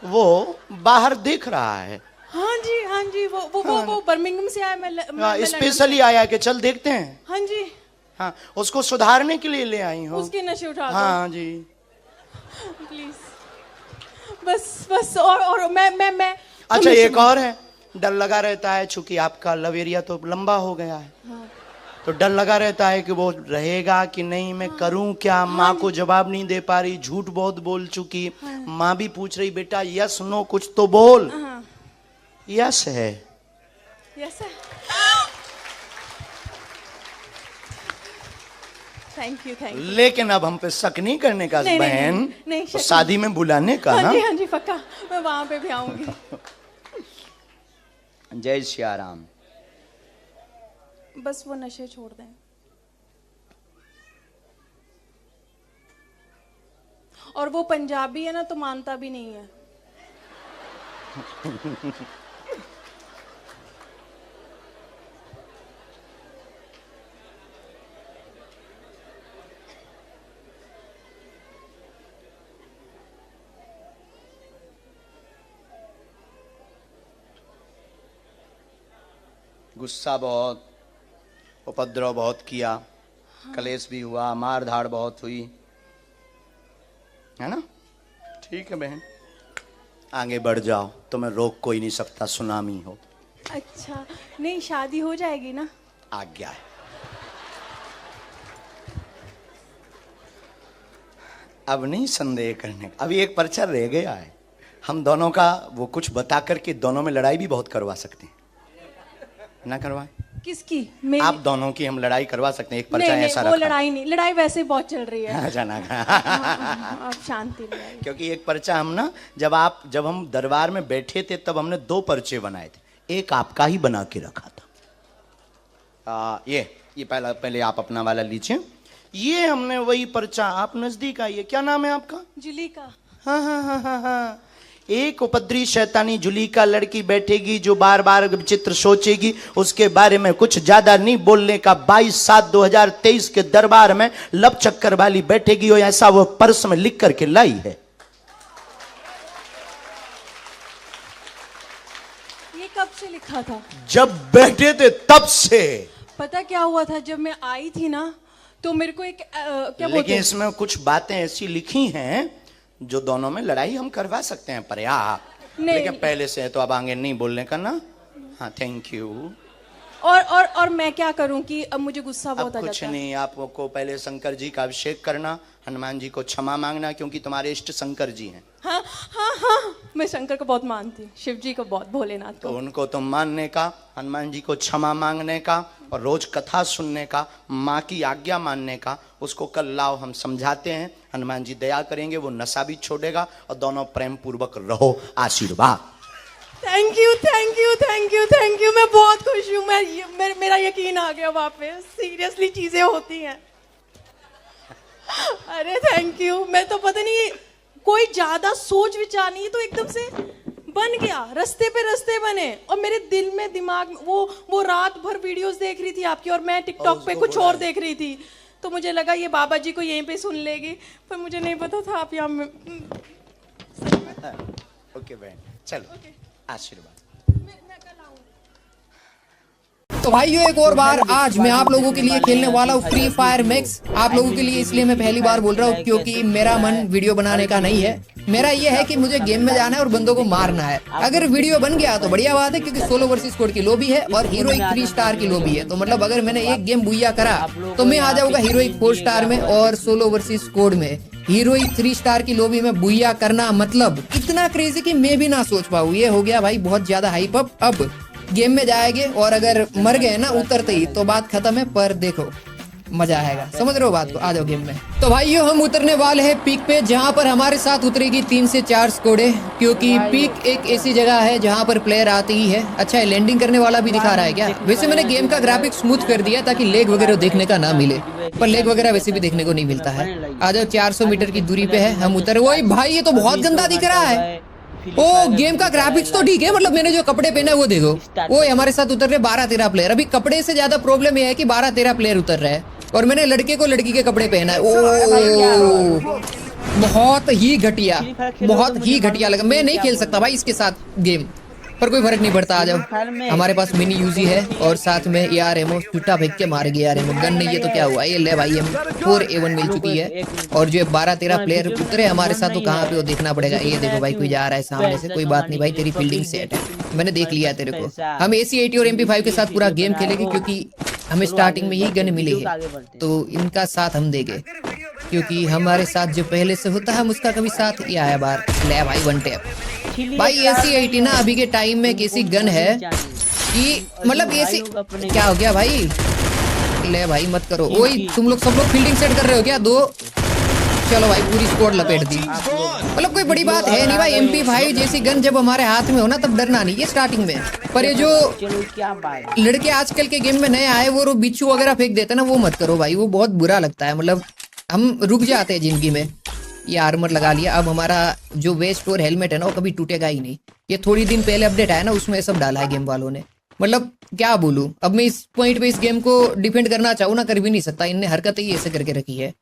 Speaker 4: वो बाहर देख रहा है।
Speaker 6: हाँ जी वो बर्मिंघम से आया। मैं
Speaker 4: स्पेशली आया कि चल देखते हैं।
Speaker 6: हाँ जी।
Speaker 4: हाँ उसको सुधारने के लिए ले आई हूँ।
Speaker 6: उसके नशे उठा दो।
Speaker 4: हाँ जी
Speaker 6: प्लीज बस और मैं
Speaker 4: अच्छा एक और है, डर लगा रहता है चूंकि आपका लव एरिया तो लंबा हो गया है।
Speaker 6: हाँ।
Speaker 4: तो डर लगा रहता है कि वो रहेगा कि नहीं, मैं करूं क्या? माँ को जवाब नहीं दे पा रही, झूठ बहुत बोल चुकी। माँ भी पूछ रही बेटा यस नो कुछ तो बोल। यस है।
Speaker 6: यस है। Thank you.
Speaker 4: लेकिन अब हम पे शक नहीं करने का बहन,
Speaker 6: नहीं,
Speaker 4: तो शादी में बुलाने का ना।
Speaker 6: हाँ जी पक्का, मैं वहां पे भी आऊंगी।
Speaker 4: जय श्री राम।
Speaker 6: बस वो नशे छोड़ दें। और वो पंजाबी है ना तो मानता भी नहीं है।
Speaker 4: गुस्सा बहुत, उपद्रव बहुत किया। हाँ। कलेश भी हुआ, मार धाड़ बहुत हुई है ना। ठीक है बहन आगे बढ़ जाओ, तुम्हें रोक कोई नहीं सकता, सुनामी हो।
Speaker 6: अच्छा नहीं शादी हो जाएगी ना?
Speaker 4: आज्ञा है। अब नहीं संदेह करने, अभी एक पर्चा रह गया है। हम दोनों का वो कुछ बता करके दोनों में लड़ाई भी बहुत करवा सकते हैं ना। करवाएं?
Speaker 6: किसकी?
Speaker 4: आप दोनों की हम लड़ाई करवा सकते हैं। एक पर्चा ऐसा रखा।
Speaker 6: वो लड़ाई नहीं, लड़ाई वैसे बहुत चल रही है।
Speaker 4: जाना
Speaker 6: आप शांति रहिए।
Speaker 4: क्योंकि एक पर्चा हम ना, जब हम दरबार में बैठे थे तब हमने 2 पर्चे बनाए थे, एक आपका ही बना के रखा था। ये पहले आप अपना वाला लीजिए। ये हमने वही पर्चा, आप नजदीक आइए, क्या नाम है आपका?
Speaker 6: जुलीका।
Speaker 4: हाँ। एक उपद्री शैतानी जुलीका लड़की बैठेगी जो बार बार विचित्र सोचेगी, उसके बारे में कुछ ज्यादा नहीं बोलने का। 22/7/2023 के दरबार में लब चक्कर वाली बैठेगी और ऐसा वो पर्स में लिख करके लाई है।
Speaker 6: ये कब से लिखा था?
Speaker 4: जब बैठे थे तब से।
Speaker 6: पता क्या हुआ था, जब मैं आई थी ना तो मेरे को एक क्या बोलते
Speaker 4: लेकिन
Speaker 6: हैं,
Speaker 4: इसमें कुछ बातें ऐसी लिखी हैं जो दोनों में लड़ाई हम करवा सकते हैं पर्याप्त।
Speaker 6: नहीं।
Speaker 4: लेकिन पहले से है तो अब आगे नहीं बोलने का ना। हाँ, थैंक यू।
Speaker 6: और मैं क्या करूं कि अब मुझे गुस्सा
Speaker 4: अब
Speaker 6: बहुत आ
Speaker 4: कुछ
Speaker 6: जाता है।
Speaker 4: नहीं, आपको पहले शंकर जी का अभिषेक करना, हनुमान जी को क्षमा मांगना, क्योंकि तुम्हारे इष्ट शंकर जी हैं।
Speaker 6: हाँ, मैं शंकर को बहुत मानती, शिव जी को बहुत, भोलेनाथ
Speaker 4: तो
Speaker 6: को।
Speaker 4: उनको तो मानने का, हनुमान जी को क्षमा मांगने का और रोज कथा सुनने का, माँ की आज्ञा मानने का। उसको कल लाओ, हम समझाते हैं, हनुमान जी दया करेंगे, वो नशा भी छोड़ेगा और दोनों प्रेम पूर्वक रहो। आशीर्वाद।
Speaker 6: Thank you. मैं बहुत खुश हूँ। मेरा यकीन आ गया वापस। सीरियसली चीजें होती हैं। अरे थैंक यू। मैं तो पता नहीं, कोई ज्यादा सोच विचार नहीं, तो एकदम से बन गया। रास्ते बने और मेरे दिल में, दिमाग में वो रात भर वीडियोस देख रही थी आपकी और मैं टिकटॉक पे कुछ और देख रही थी। तो मुझे लगा ये बाबा जी को यहीं पे सुन लेगी, पर मुझे नहीं पता था आप यहाँ में।
Speaker 4: ओके बहन, चलो। आशीर्वाद।
Speaker 7: तो भाइयों, एक और बार आज मैं आप लोगों के लिए खेलने वाला हूँ फ्री फायर मैक्स। आप लोगों के लिए इसलिए मैं पहली बार बोल रहा हूँ क्योंकि मेरा मन वीडियो बनाने का नहीं है। मेरा ये है कि मुझे गेम में जाना है और बंदों को मारना है। अगर वीडियो बन गया तो बढ़िया बात है, क्योंकि सोलो वर्सेस स्क्वाड की लॉबी है और हीरोइक 3 स्टार की लॉबी है। तो मतलब अगर मैंने एक गेम बुइया करा तो मैं आ जाऊंगा हीरोइक 4 स्टार में, और सोलो वर्सेस स्क्वाड में हीरोइक 3 स्टार की लॉबी में बुइया करना मतलब इतना क्रेजी कि मैं भी ना सोच पाऊँ। ये हो गया भाई बहुत ज्यादा हाइप अप। अब गेम में जाएंगे और अगर मर गए ना उतरते ही तो बात खत्म है, पर देखो मजा आएगा। समझ रहे हो बात को? आ जाओ गेम में। तो भाइयों, हम उतरने वाले हैं पीक पे, जहाँ पर हमारे साथ उतरेगी 3 से 4 स्क्वाडे, क्योंकि पीक एक ऐसी जगह है जहाँ पर प्लेयर आते ही है। अच्छा है, लैंडिंग करने वाला भी दिखा रहा है क्या? वैसे मैंने गेम का ग्राफिक्स स्मूथ कर दिया ताकि लेग वगैरह देखने का ना मिले, पर लेग वगैरह वैसे भी देखने को नहीं मिलता है। आ जाओ, 400 मीटर की दूरी पे है, हम उतर। वही भाई, ये तो बहुत गंदा दिख रहा है। ओ, गेम का ग्राफिक्स तो ठीक है, मतलब मैंने जो कपड़े पहने वो देखो। वो हमारे साथ उतर रहे 12-13 प्लेयर। अभी कपड़े से ज्यादा प्रॉब्लम ये है कि 12-13 प्लेयर उतर रहे हैं और मैंने लड़के को लड़की के कपड़े पहना है। ओ, बहुत ही घटिया लगा। मैं नहीं खेल सकता भाई इसके साथ गेम, पर कोई फर्क नहीं पड़ता। आ जाओ, हमारे पास मिनी यूजी है और साथ में यार एमओ छुट्टा फेंक के मार गया। यार एमओ गन नहीं है तो क्या हुआ? ये ले भाई, एम 4A1 मिल चुकी है। और जो 12-13 प्लेयर उतरे हमारे साथ, तो कहाँ पे वो देखना पड़ेगा। ये देखो भाई, कोई जा रहा है सामने से। कोई बात नहीं भाई, तेरी फील्डिंग सेट है, मैंने देख लिया तेरे को। हम AC-80 और MP5 के साथ पूरा गेम खेलेंगे, क्योंकि हमें स्टार्टिंग में ही गन मिली है, तो इनका साथ हम देंगे। क्योंकि हमारे साथ जो पहले से होता है हम उसका कभी साथ ही आया बार। ले भाई, 1 टैप भाई। AC-80 ना अभी के टाइम में एक ऐसी गन है कि मतलब ऐसी, क्या हो गया भाई? ले भाई मत करो। वही तुम लोग सब लोग फील्डिंग सेट कर रहे हो क्या? 2 चलो भाई, पूरी स्क्वाड लपेट दी। मतलब कोई बड़ी बात है नहीं भाई। MP5 जैसी गन जब हमारे हाथ में हो ना, तब डरना नहीं है स्टार्टिंग में। पर ये जो लड़के आजकल के गेम में नए आए, वो बिच्छू वगैरह फेंक देते ना, वो मत करो भाई, वो बहुत बुरा लगता है। मतलब हम रुक जाते हैं जिंदगी में। ये आर्मर लगा लिया, अब हमारा जो वेस्ट और हेलमेट है ना, वो कभी टूटेगा ही नहीं। ये थोड़ी दिन पहले अपडेट आया ना, उसमें सब डाला है गेम वालों ने। मतलब क्या बोलूं, अब मैं इस पॉइंट पे इस गेम को डिफेंड करना चाहूँ ना, कर भी नहीं सकता। इनने हरकतें ही ऐसे करके रखी है।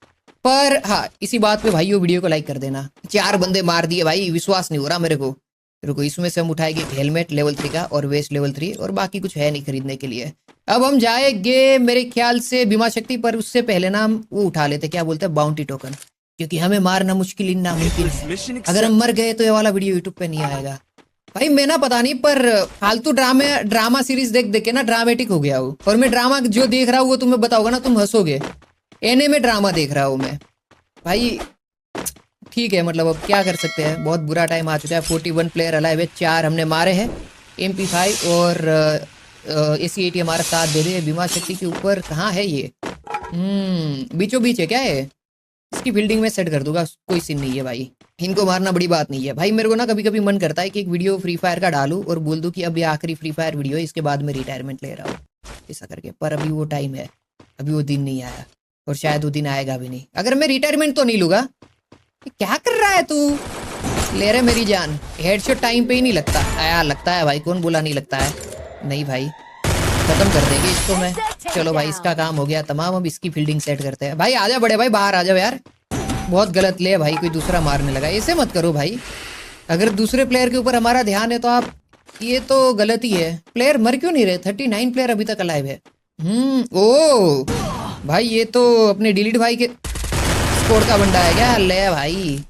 Speaker 7: पर हाँ, इसी बात पे भाइयों वीडियो को लाइक कर देना। 4 बंदे मार दिए भाई, विश्वास नहीं हो रहा मेरे को। रुको, इसमें से हम उठाएंगे हेलमेट लेवल 3 का और वेस्ट लेवल 3, और बाकी कुछ है नहीं खरीदने के लिए। अब हम जाएंगे मेरे ख्याल से बीमा शक्ति, पर उससे पहले ना हम वो उठा लेते, क्या बोलते हैं, बाउंटी टोकन, क्योंकि हमें मारना मुश्किल ही नामुमकिन है। अगर हम मर गए तो ये वाला वीडियो यूट्यूब पे नहीं आएगा भाई। मैं ना पता नहीं, पर फालतू ड्रामा सीरीज देख देख के ना ड्रामेटिक हो गया हूँ। और मैं ड्रामा जो देख रहा हूँ वो तुम्हें बताऊंगा ना, तुम हंसोगे। एने में ड्रामा देख रहा हूँ मैं भाई। ठीक है, मतलब अब क्या कर सकते हैं, बहुत बुरा टाइम आ चुका है। 41 प्लेयर अलाइव है, 4 हमने मारे हैं। MP5 और AC-80 हमारा साथ दे रहे हैं। बीमा शक्ति के ऊपर कहाँ है ये? बीचों बीच है क्या है? इसकी फील्डिंग में सेट कर दूंगा, कोई सीन नहीं है भाई। इनको मारना बड़ी बात नहीं है भाई। मेरे को ना कभी कभी मन करता है कि एक वीडियो फ्री फायर का डालूं और बोल दूं कि अब ये आखिरी फ्री फायर वीडियो है, इसके बाद मैं रिटायरमेंट ले रहा हूँ। ऐसा करके। पर अभी वो टाइम है, अभी वो दिन नहीं आया और शायद वो दिन आएगा भी नहीं। अगर मैं रिटायरमेंट तो नहीं लूंगा। क्या कर रहा है तू? ले रहे मेरी जान। हेडशॉट टाइम पे ही नहीं लगता यार। लगता है भाई, कौन बोला नहीं लगता है? नहीं भाई, खत्म कर देंगे इसको मैं। चलो भाई, इसका काम हो गया तमाम। अब इसकी फील्डिंग सेट करते हैं। भाई आजा बड़े भाई, बाहर आ जाओ यार। बहुत गलत ले भाई, कोई दूसरा मारने लगा। ऐसे मत करो भाई। अगर दूसरे प्लेयर के ऊपर हमारा ध्यान है तो आप, ये तो गलत ही है। प्लेयर मर क्यों नहीं रहे? 39 प्लेयर अभी तक अलाइव है। ओ भाई, ये तो अपने डिलीट भाई के स्कोर का बंदा है क्या? ले भाई,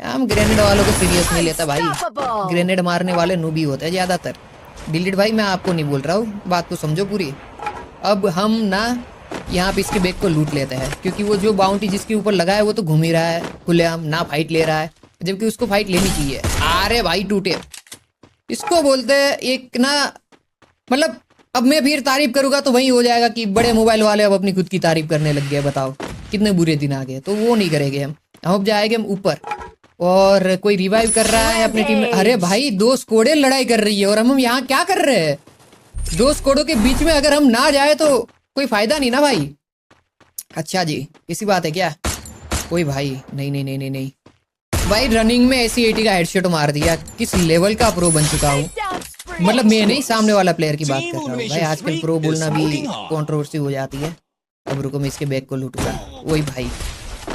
Speaker 7: हम ग्रेनेड वालों को सीरियस नहीं लेता भाई। ग्रेनेड मारने वाले नूबी होते हैं ज्यादातर। डिलीट भाई, मैं आपको नहीं बोल रहा हूँ, बात को समझो पूरी। अब हम ना यहाँ पे इसके बैग को लूट लेते हैं, क्योंकि वो जो बाउंटी जिसके ऊपर लगा है वो तो घूम ही रहा है खुलेआम, ना फाइट ले रहा है, जबकि उसको फाइट लेनी चाहिए। अरे भाई टूटे, इसको बोलते हैं एक ना, मतलब अब मैं फिर तारीफ करूंगा तो वही हो जाएगा कि बड़े मोबाइल वाले अब अपनी खुद की तारीफ करने लग गए। बताओ कितने बुरे दिन आ गए। तो वो नहीं करेंगे हम अब जाएंगे हम ऊपर। और कोई रिवाइव कर रहा है अपनी टीम में। अरे भाई, 2 स्क्वाडें लड़ाई कर रही है और हम यहाँ क्या कर रहे हैं? 2 स्क्वाडों के बीच में अगर हम ना जाए तो कोई फायदा नहीं ना भाई। अच्छा जी, इसी बात है क्या? कोई भाई नहीं नहीं नहीं नहीं नहीं भाई, रनिंग में ऐसी 80 का हेडशॉट मार दिया। किस लेवल का प्रो बन चुका हूँ। मतलब मैं नहीं, सामने वाला प्लेयर की बात कर रहा हूँ भाई। आजकल प्रो बोलना भी कंट्रोवर्सी हो जाती है। अब रुको, मैं इसके बैग को लूटूंगा। वही भाई,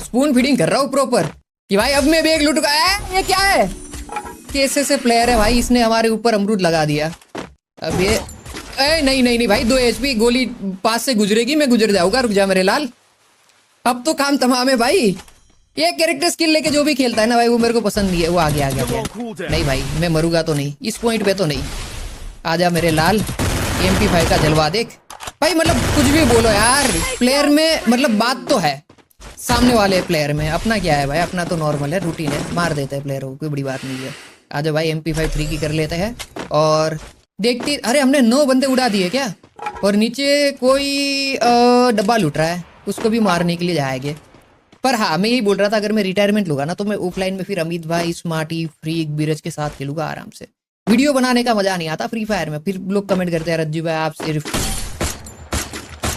Speaker 7: स्पून फीडिंग कर रहा हूँ प्रॉपर कि भाई अब मैं बैग लूटूंगा। ये क्या है? कैसे से प्लेयर है भाई, इसने हमारे ऊपर अमरूद लगा दिया। अब ये नहीं नहीं नहीं भाई, 2 HP गोली पास से गुजरेगी, मैं गुजर जाऊंगा। रुक जा मेरे लाल, अब तो काम तमाम है भाई। ये कैरेक्टर स्किल लेके जो भी खेलता है ना भाई, वो मेरे को पसंद नहीं है। वो आगे आ गया। नहीं भाई, मैं मरूंगा तो नहीं इस पॉइंट पे तो नहीं। आजा मेरे लाल, MP5 का जलवा देख भाई। मतलब कुछ भी बोलो यार, प्लेयर में मतलब बात तो है, सामने वाले प्लेयर में। अपना क्या है भाई, अपना तो नॉर्मल है, रूटीन है, मार देते हैं प्लेयर को, कोई बड़ी बात नहीं है। आजा भाई, MP5 3 की कर लेते हैं और देखते। अरे हमने 9 बंदे उड़ा दिए क्या? और नीचे कोई डब्बा लूट रहा है, उसको भी मारने के लिए जाएंगे। पर हाँ, मैं यही बोल रहा था, अगर मैं रिटायरमेंट लूंगा ना तो मैं ऑफलाइन में फिर अमित भाई, स्मार्टी, फ्रीक, बीरज के साथ खेलूंगा आराम से। वीडियो बनाने का मजा नहीं आता फ्री फायर में। फिर लोग कमेंट करते हैं, रज्जू भाई आप सिर्फ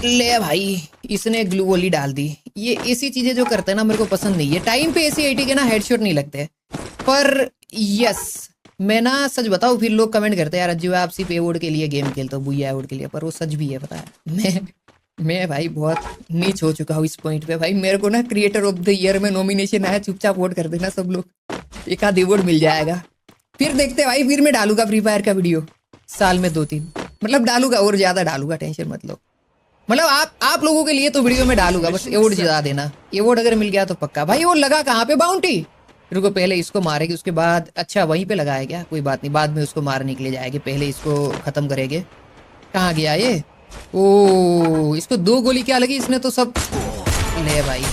Speaker 7: ले भाई, इसने ग्लू वॉली डाल दी। ये ऐसी चीजें जो करते हैं ना, मेरे को पसंद नहीं है। टाइम पे ऐसी 80 के ना हेडशॉट नहीं लगते। पर यस, मैं ना सच बताऊं, फिर लोग कमेंट करते हैं यार रज्जू भाई आप सिर्फ अवार्ड के लिए गेम खेलते हो, बुया अवार्ड के लिए। पर वो सच भी है, पता है। मैं भाई बहुत नीच हो चुका हूँ इस पॉइंट पे भाई। मेरे को ना क्रिएटर ऑफ द ईयर में नॉमिनेशन आया, चुपचाप वोट कर देना सब लोग, एक आध अवार्ड मिल जाएगा। फिर देखते भाई, फिर मैं डालूंगा फ्री फायर का वीडियो साल में 2-3, मतलब डालूंगा और ज्यादा डालूंगा, टेंशन मत लो। मतलब आप लोगों के लिए तो वीडियो में डालूंगा, बस अवार्ड जिता देना। अवार्ड अगर मिल गया तो पक्का भाई। वो लगा कहाँ पे बाउंटी? रुको, पहले इसको मारेगी, उसके बाद अच्छा वहीं पे लगाया क्या? कोई बात नहीं, बाद में उसको मारने के लिए जाएंगे, पहले इसको खत्म करेंगे। कहाँ गया ये? ओ, इसको 2 गोली क्या लगी? इसने तो सब ले भाई,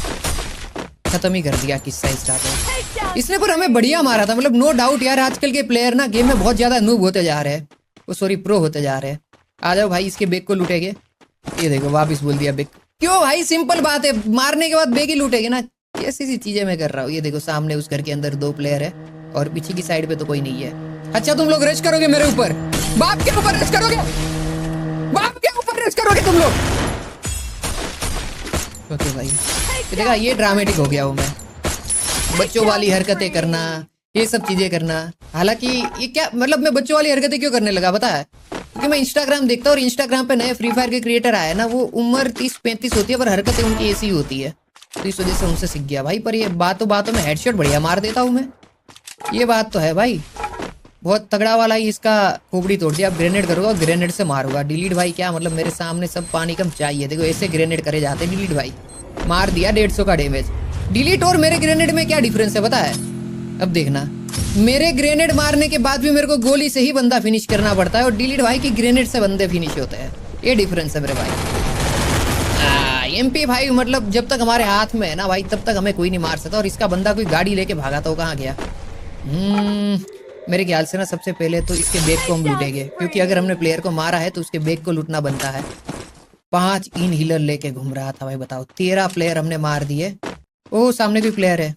Speaker 7: खत्म ही कर दिया किस्सा स्टार्ट। इसने पर हमें बढ़िया मारा था, मतलब नो डाउट यार। आजकल के प्लेयर ना गेम में बहुत ज्यादा नूब होते जा रहे हैं, वो सॉरी प्रो होते जा रहे हैं। आ जाओ भाई, इसके बैग को लूटेंगे। ये देखो वापिस बोल दिया बैग। क्यों भाई, सिंपल बात है, मारने के बाद बैग ही लूटेंगे ना। कैसी सी चीजें मैं कर रहा हूँ। ये देखो सामने उस घर के अंदर 2 प्लेयर है और पीछे की साइड पे तो कोई नहीं है। अच्छा तुम लोग रश करोगे मेरे ऊपर, बाप के ऊपर रश करोगे, बाप के ऊपर रश करोगे तुम लोग। ओके भाई, देखा ये ड्रामेटिक हो गया हूँ मैं, बच्चों वाली हरकतें करना, ये सब चीजें करना। हालांकि ये क्या मतलब, मैं बच्चों वाली हरकतें क्यों करने लगा पता है? क्योंकि मैं इंस्टाग्राम देखता हूँ और इंस्टाग्राम पे नए फ्री फायर के क्रिएटर आए ना, वो उम्र 30-35 होती है पर हरकतें उनकी ऐसी होती है, तो इस वजह से उनसे सीख गया भाई। पर ये बातों में हेडशॉट बढ़िया मार देता हूँ मैं, ये बात तो है भाई। बहुत तगड़ा वाला ही इसका खोपड़ी तोड़ दिया। अब ग्रेनेड करूंगा, ग्रेनेड से मारूंगा। डिलीट भाई क्या मतलब, मेरे सामने सब पानी कम चाहिए। देखो ऐसे ग्रेनेड करे जाते हैं डिलीट भाई। मार दिया 150 का डैमेज। डिलीट और मेरे ग्रेनेड में क्या डिफरेंस है पता है? अब देखना, मेरे ग्रेनेड मारने के बाद भी मेरे को गोली से ही बंदा फिनिश करना पड़ता है और डिलीट भाई की ग्रेनेड से बंदे फिनिश होते हैं। ये डिफरेंस है मेरे भाई। MP5 मतलब जब तक हमारे हाथ में है ना भाई, तब तक हमें कोई नहीं मार सकता। और इसका बंदा कोई गाड़ी लेके भागा था, वो कहाँ गया? मेरे ख्याल से ना सबसे पहले तो इसके बैग को हम लूटेंगे, क्योंकि अगर हमने प्लेयर को मारा है तो उसके बैग को लूटना बनता है। 5 इनहीलर लेके घूम रहा था भाई, बताओ। 13 प्लेयर हमने मार दिए। ओह सामने भी प्लेयर है।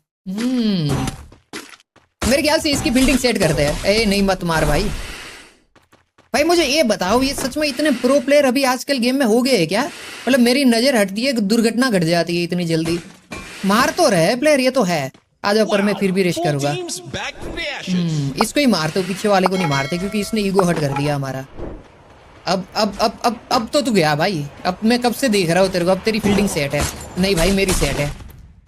Speaker 7: मेरे ख्याल से इसकी बिल्डिंग सेट करते हैं। ए नहीं मत मार भाई, भाई मुझे ये बताओ, ये सच में इतने प्रो प्लेयर अभी आजकल गेम में हो गए हैं क्या? मतलब मेरी नजर हटती है, दुर्घटना घट जाती है इतनी जल्दी। मार तो रहे प्लेयर, ये तो है। आ जाओ, पर मैं फिर भी रेस करूंगा। इसको ही मारते हो, पीछे वाले को नहीं मारते, क्योंकि इसने ईगो हट कर दिया हमारा। अब तो तू गया भाई। अब मैं कब से देख रहा हूँ तेरे को, अब तेरी फील्डिंग सेट है। नहीं भाई, मेरी सेट है।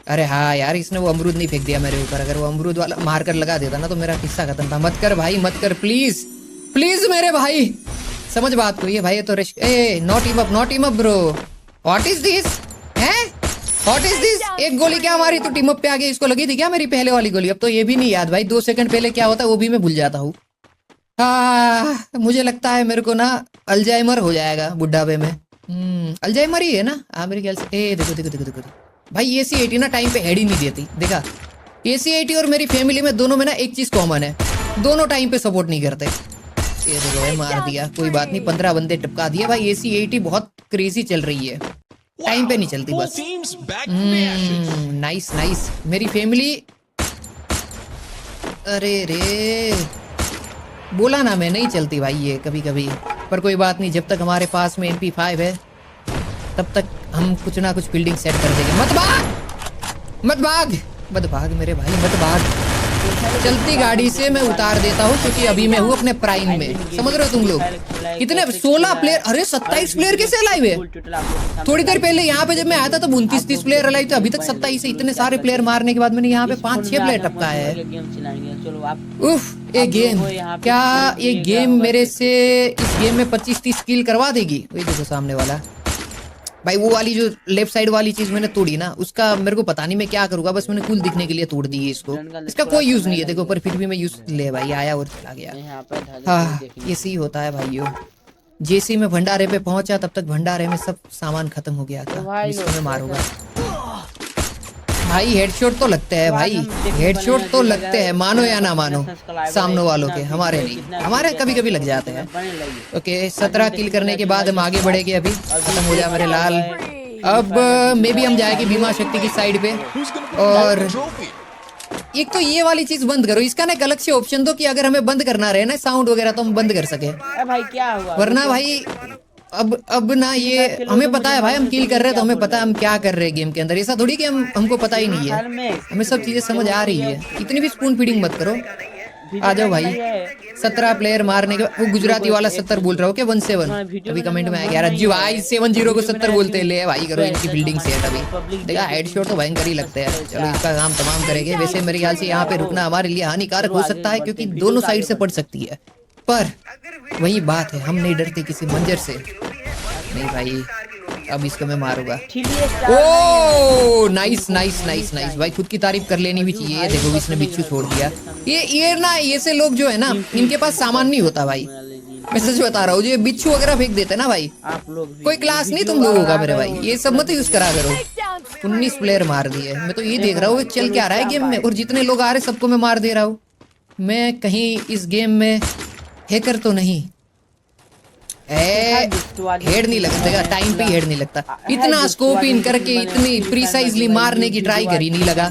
Speaker 7: अरे हाँ यार, इसने वो अमरूद नहीं फेंक दिया मेरे ऊपर। अगर वो अमरूद वाला मार कर लगा देता ना तो मेरा किस्सा खत्म था। मत कर भाई, मत कर प्लीज प्लीज मेरे भाई, समझ बात को। ये भाई, ये तो not team up bro. What is this है? What is this? एक गोली क्या मारी तो टीम अप पे आ गई। इसको लगी थी क्या मेरी पहले वाली गोली? अब तो ये भी नहीं याद भाई, 2 सेकंड पहले क्या होता है वो भी मैं भूल जाता हूँ। मुझे लगता है मेरे को ना अल्जाइमर हो जाएगा बुढ़ापे में। अल्जाइमर ही है ना? हाँ मेरे ख्याल से। देखो देखो देखो देखो भाई, AC80 ना टाइम पे हेड ही नहीं देती। देखा, AC80 और मेरी फैमिली में दोनों में ना एक चीज कॉमन है, दोनों टाइम पे सपोर्ट नहीं करते। ये देखो भाई, मार दिया, कोई बात नहीं। 15 बंदे टपका दिए भाई। AC80 बहुत क्रेजी चल रही है, टाइम पे नहीं चलती बस। Nice nice. मेरी फैमिली, अरे रे बोला ना मैं, नहीं चलती भाई ये कभी कभी। पर कोई बात नहीं, जब तक हमारे पास में MP5 है तब तक हम कुछ ना कुछ फील्डिंग सेट कर देंगे। मत भाग मत भाग मत भाग मेरे भाई, मत भाग। चलती गाड़ी से मैं उतार देता हूँ, क्योंकि अभी मैं हूँ अपने प्राइम में। समझ रहे हो तुम लोग? कितने 16 प्लेयर, अरे 27 प्लेयर कैसे अलाइव है? थोड़ी देर पहले यहाँ पे जब मैं आया था तो 29-30 प्लेयर अलाइव थे, अभी तक 27 है। इतने सारे प्लेयर मारने के बाद मैंने यहाँ पे 5-6 प्लेयर टपका है। उफ, ये गेम क्या, ये गेम मेरे से इस गेम में 25-30 किल करवा देगी। वही देखो सामने वाला भाई, वो वाली जो लेफ्ट साइड वाली चीज मैंने तोड़ी ना, उसका मेरे को पता नहीं मैं क्या करूंगा, बस मैंने कूल दिखने के लिए तोड़ दी है इसको। इसका कोई यूज नहीं है देखो, पर फिर भी मैं यूज ले भाई, आया और चला गया। हाँ, ये सही होता है भाइयों। जैसे ही मैं भंडारे पे पहुंचा तब तक भंडारे में सब सामान खत्म हो गया था। इसको मैं मारूंगा भाई। हेडशॉट तो लगते हैं भाई, हेडशॉट तो लगते हैं, मानो या ना मानो। सामने वालों के, हमारे नहीं, हमारे कभी कभी लग जाते हैं। ओके, 17 किल करने के बाद हम आगे बढ़ेंगे। अभी खत्म हो जाए मेरे लाल। अब मे भी हम जाएंगे भीमा शक्ति की साइड पे। और एक तो ये वाली चीज बंद करो, इसका ना एक अलग से ऑप्शन दो कि अगर हमें बंद करना रहे ना साउंड वगैरह तो हम बंद कर सके।
Speaker 8: भाई क्या हुआ?
Speaker 7: वरना भाई अब ना ये हमें पता है भाई, हम किल कर रहे हैं तो हमें पता है हम क्या कर रहे हैं गेम के अंदर। ऐसा थोड़ी कि हमको पता ही नहीं है, हमें सब चीजें समझ आ रही है। इतनी भी स्पून फीडिंग मत करो। आ जाओ भाई। 17 प्लेयर मारने के, वो गुजराती वाला 70 बोल रहा हो क्या? 17 अभी कमेंट में आ गया रज्जू भाई, 70 को 70 बोलते हैं। ले भाई करो इनकी बिल्डिंग से। अभी देखा, हेडशॉट तो भयंकर ही लगते हैं। चलो इसका काम तमाम करेंगे। वैसे मेरे ख्याल से यहाँ पे रुकना हमारे लिए हानिकारक हो सकता है, क्योंकि दोनों साइड से पड़ सकती है। पर वही बात है, हम नहीं डरते किसी मंजर से। नहीं भाई, अब इसको मैं मारूंगा। ओ नाइस नाइस नाइस नाइस भाई, खुद की तारीफ कर लेनी भी चाहिए। ये देखो इसने बिच्छू छोड़ दिया। ये ना, ये से लोग जो है ना, इनके पास सामान नहीं होता भाई। मैं सच बता रहा हूँ, जो बिच्छू वगैरह फेंक देते ना भाई, कोई क्लास नहीं तुम लोगों का मेरे भाई। ये सब मत यूज करा करो। 19 प्लेयर मार दिए। मैं तो ये देख रहा हूँ चल क्या रहा है गेम में, और जितने लोग आ रहे सबको मैं मार दे रहा हूँ। मैं कहीं इस गेम में हैकर तो नहीं? हेड नहीं लगता, टाइम पे हेड नहीं लगता। इतना स्कोप इन करके इतनी प्रिसाइजली मारने की ट्राई करी, नहीं लगा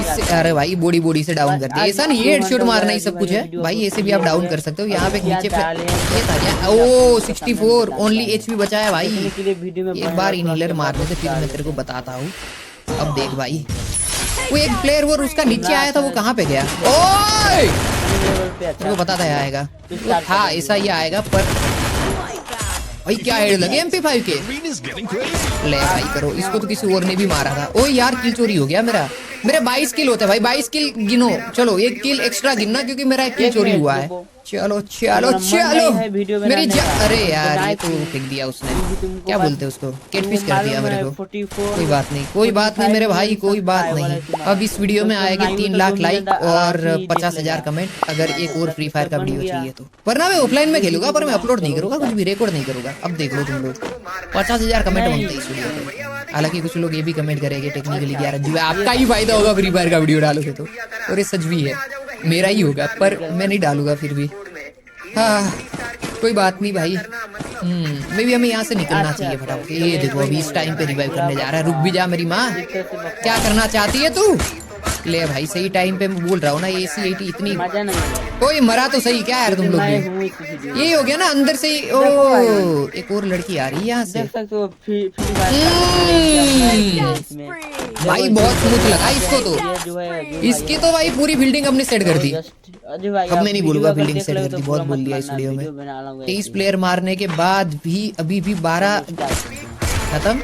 Speaker 7: इससे। अरे भाई बॉडी से डाउन कर दिया। ऐसा नहीं हेडशॉट मारना ही सब कुछ है भाई, ऐसे भी आप डाउन कर सकते हो। यहाँ पे नीचे पे ये था क्या? ओ 64 ओनली HP बचा है भाई। एक बार इनहेलर मारने से फिर मैं तेरे को बताता हूँ। अब देख भाई, वो एक प्लेयर वो उसका नीचे आया था, वो कहाँ पे गया? ओए तेरे को पता था आएगा, हाँ ऐसा ही आएगा। पर भाई क्या हेड लगे MP5 के। ले भाई करो इसको, तो किसी और ने भी मारा था। ओ यार किल चोरी हो गया मेरा। मेरे 22 किल होते हैं भाई, 22 किल गिनो। चलो एक किल एक्स्ट्रा गिनना, क्योंकि मेरा एक किल चोरी हुआ है। चलो चलो चलो मेरी अरे यार ये तो फेंक दिया उसने, क्या बोलते हैं उसको, कैटफिश कर दिया मेरे को। कोई बात नहीं, कोई बात नहीं मेरे भाई, कोई बात नहीं। अब इस वीडियो में आएगी 3 लाख लाइक और 50,000 कमेंट, अगर एक और फ्री फायर का वीडियो चाहिए तो। वरना मैं ऑफलाइन में खेलूंगा, पर मैं अपलोड नहीं करूंगा, कुछ भी रिकॉर्ड नहीं करूंगा। अब देख लो तुम लोग, 50,000 कमेंट बनते इस वीडियो पे। हालांकि कुछ लोग ये भी कमेंट करेंगे टेक्निकली यार जो आपका ही फायदा होगा फ्री फायर का वीडियो डालोगे तो, और ये सच भी है, मेरा ही होगा, पर मैं नहीं डालूंगा फिर भी। हाँ कोई बात नहीं भाई। मे भी हमें यहाँ से निकलना चाहिए फटाफट। ये देखो अभी इस टाइम पे रिवाइव करने जा रहा है। रुक भी जा मेरी माँ, क्या करना चाहती है तू? ले भाई सही टाइम पे मैं बोल रहा हूँ ना, AC80 इतनी
Speaker 8: मजा नहीं आया।
Speaker 7: कोई मरा तो सही क्या यार तुम लोग
Speaker 8: मैं
Speaker 7: भी।
Speaker 8: हूँ इस वीडियो
Speaker 7: यही हो गया ना अंदर से ही। ओ एक और लड़की आ रही है यहाँ से।
Speaker 8: देख सकते हो फ्री फायर इसमें
Speaker 7: भाई बहुत स्मूथ लगा इसको तो।
Speaker 8: ये जो है
Speaker 7: इसकी तो भाई पूरी बिल्डिंग हमने सेट कर दी।
Speaker 8: अजय भाई
Speaker 7: अब मैं नहीं बोलूंगा
Speaker 8: वीडियो
Speaker 7: बिल्डिंग
Speaker 8: देख
Speaker 7: सेट
Speaker 8: लो
Speaker 7: कर
Speaker 8: तो
Speaker 7: दी, बहुत
Speaker 8: पूरा
Speaker 7: बोल
Speaker 8: मत
Speaker 7: लिया इस
Speaker 8: मानना,
Speaker 7: वीडियो में।
Speaker 8: वीडियो बना लूंगा
Speaker 7: 23 प्लेयर मारने के बाद भी अभी भी 12 खत्म।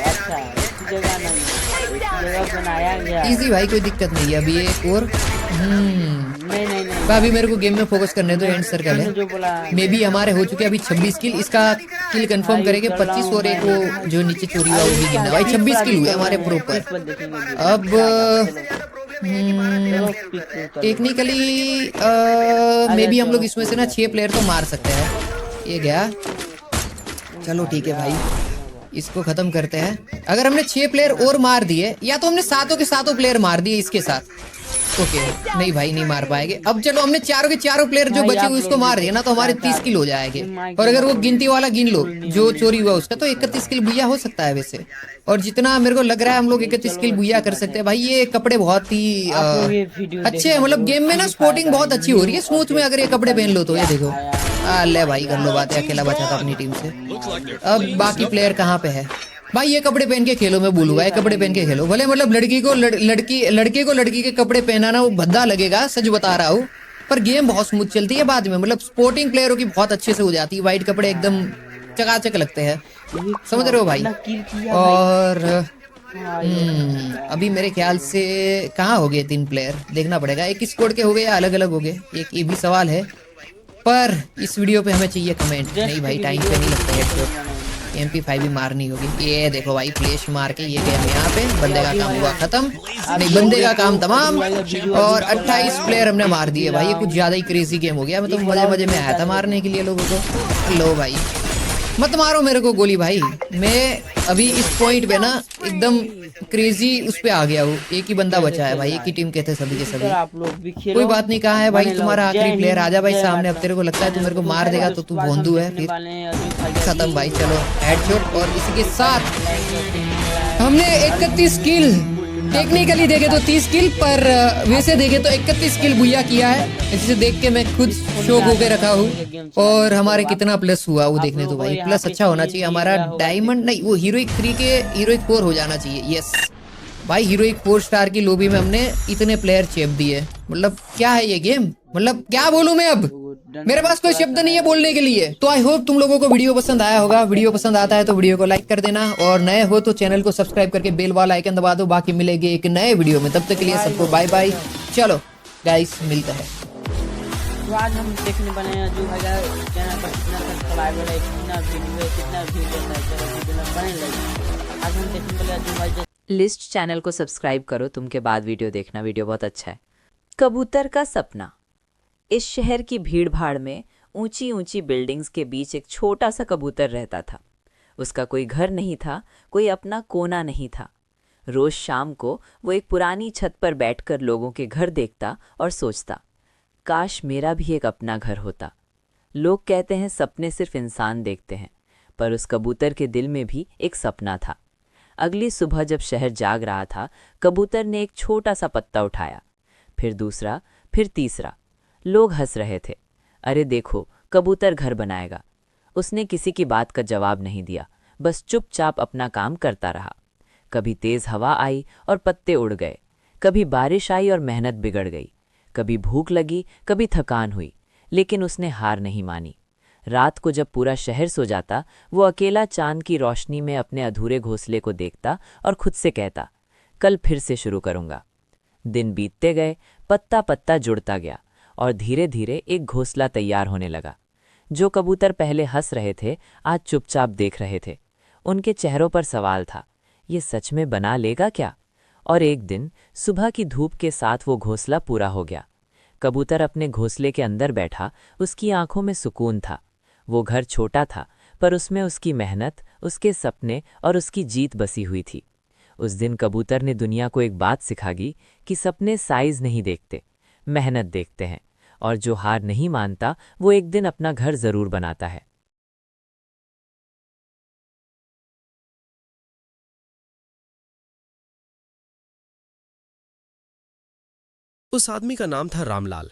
Speaker 8: अच्छा इस जगह नहीं, इस जगह बनाया गया है।
Speaker 7: इजी भाई कोई दिक्कत नहीं है। अभी एक और
Speaker 8: नहीं
Speaker 7: अभी मेरे को गेम में फोकस करने दो। एंड सर्कल
Speaker 8: जो बोला
Speaker 7: है मे भी हमारे हो चुके हैं अभी 26 किल। इसका किल कंफर्म करेंगे 25 और एक वो जो नीचे चोरी हुआ वो भी गिनना। भाई 26 किल हुए हमारे प्रॉपर। अब टेक्निकली मे भी हम लोग इसमें से ना 6 प्लेयर तो मार सकते हैं। ये गया, चलो ठीक है भाई इसको खत्म करते हैं। अगर हमने 6 प्लेयर और मार दिए या तो हमने सातों के सातों प्लेयर मार दिए इसके साथ, ओके नहीं भाई नहीं मार पाएंगे। अब चलो हमने चारों के चारों प्लेयर जो बचे हुए उसको मार दिया ना तो हमारे 30 किल हो जाएंगे। और अगर वो गिनती वाला गिन लो जो चोरी हुआ उसका तो 31 किल बुया हो सकता है वैसे। और जितना मेरे को लग रहा है हम लोग 31 किल बुया कर सकते हैं। भाई ये कपड़े बहुत ही अच्छे हैं, मतलब गेम में ना स्पोर्टिंग बहुत अच्छी हो रही है स्मूथ में अगर ये कपड़े पहन लो तो। ये देखो ले भाई कर लो बात, अकेला बचा था अपनी टीम से। अब बाकी प्लेयर कहाँ पे है भाई? ये कपड़े पहन के खेलो, मैं बोलूंगा ये कपड़े पहन के खेलो। भले मतलब लड़के को लड़की के कपड़े पहनाना वो भद्दा लगेगा, सच बता रहा हूँ, पर गेम बहुत स्मूथ चलती है बाद में। मतलब स्पोर्टिंग प्लेयरों की बहुत अच्छे से हो जाती है। वाइट कपड़े एकदम चकाचक लगते हैं, समझ रहे हो भाई। और अभी मेरे ख्याल से कहाँ हो गए 3 प्लेयर, देखना पड़ेगा। एक स्क्वाड के हो गए या अलग अलग हो गए, एक ये भी सवाल है। पर इस वीडियो पे हमें चाहिए कमेंट। नहीं भाई टाइम पे नहीं लगता हेडशॉट, MP5 भी मारनी होगी। ये देखो भाई फ्लैश मार के ये गेम यहाँ पे बंदे का काम हुआ खत्म, नहीं बंदे का काम तमाम। और 28 प्लेयर हमने मार दिए भाई, ये कुछ ज्यादा ही क्रेजी गेम हो गया। मैं तो मजे में आया था मारने के लिए लोगों को। लो भाई मत मारो मेरे को गोली भाई, मैं अभी इस पॉइंट पे ना एकदम क्रेजी उस पे आ गया हूँ। एक ही बंदा बचा है भाई, एक ही टीम के थे सभी के सभी।
Speaker 8: आप लोग भी खेलो,
Speaker 7: कोई बात नहीं, कहाँ है भाई तुम्हारा आखिरी प्लेयर? आजा भाई सामने। अब तेरे को लगता है तू मेरे को मार देगा तो तू भोंदू है फिर खत्म भाई। चलो हेडशॉट। और इसी के साथ हमने 31 किल, टेक्निकली देखे तो 30 किल, पर वैसे देखे तो 31 किल बुया किया है। इसे देख के मैं खुद शौक होके रखा हूँ। और हमारे कितना प्लस हुआ वो देखने तो भाई, प्लस अच्छा होना चाहिए हमारा। डायमंड नहीं, वो हीरोइक 3 के हीरोइक 4 हो जाना चाहिए। यस भाई हीरोइक 4 स्टार की लॉबी में हमने इतने प्लेयर चेप दिए। मतलब क्या है ये गेम, मतलब क्या बोलूं मैं अब, मेरे पास कोई शब्द नहीं है बोलने के लिए। तो आई होप तुम लोगों को वीडियो पसंद आया होगा। वीडियो पसंद आता है तो वीडियो को लाइक कर देना, और नए हो तो चैनल को सब्सक्राइब करके बेल वाला आइकन दबा दो। बाकी मिलेंगे एक नए वीडियो में, तब तक के लिए सबको बाय बाय। चलो गाइस मिलते हैं।
Speaker 8: तो आज हम देखने वाले हैं जो भाई चैनल पर कितना सब्सक्राइबर है, कितना वीडियो है, कितना वीडियो बने लगे। आज हम देखने वाले हैं जो भाई
Speaker 9: लिस्ट चैनल को सब्सक्राइब करो तुम के बाद वीडियो देखना, वीडियो बहुत अच्छा है। कबूतर का सपना। इस शहर की भीड़ भाड़ में ऊंची ऊंची बिल्डिंग्स के बीच एक छोटा सा कबूतर रहता था। उसका कोई घर नहीं था, कोई अपना कोना नहीं था। रोज शाम को वो एक पुरानी छत पर बैठकर लोगों के घर देखता और सोचता, काश मेरा भी एक अपना घर होता। लोग कहते हैं सपने सिर्फ इंसान देखते हैं, पर उस कबूतर के दिल में भी एक सपना था। अगली सुबह जब शहर जाग रहा था, कबूतर ने एक छोटा सा पत्ता उठाया, फिर दूसरा, फिर तीसरा। लोग हंस रहे थे। अरे देखो कबूतर घर बनाएगा। उसने किसी की बात का जवाब नहीं दिया, बस चुपचाप अपना काम करता रहा। कभी तेज हवा आई और पत्ते उड़ गए, कभी बारिश आई और मेहनत बिगड़ गई, कभी भूख लगी, कभी थकान हुई, लेकिन उसने हार नहीं मानी। रात को जब पूरा शहर सो जाता, वो अकेला चांद की रोशनी में अपने अधूरे घोंसले को देखता और खुद से कहता, कल फिर से शुरू करूंगा। दिन बीतते गए, पत्ता पत्ता जुड़ता गया और धीरे धीरे एक घोंसला तैयार होने लगा। जो कबूतर पहले हंस रहे थे, आज चुपचाप देख रहे थे। उनके चेहरों पर सवाल था, ये सच में बना लेगा क्या? और एक दिन सुबह की धूप के साथ वो घोंसला पूरा हो गया। कबूतर अपने घोंसले के अंदर बैठा, उसकी आंखों में सुकून था। वो घर छोटा था, पर उसमें उसकी मेहनत, उसके सपने और उसकी जीत बसी हुई थी। उस दिन कबूतर ने दुनिया को एक बात सिखाई कि सपने साइज नहीं देखते, मेहनत देखते हैं, और जो हार नहीं मानता वो एक दिन अपना घर जरूर बनाता है।
Speaker 1: उस आदमी का नाम था रामलाल,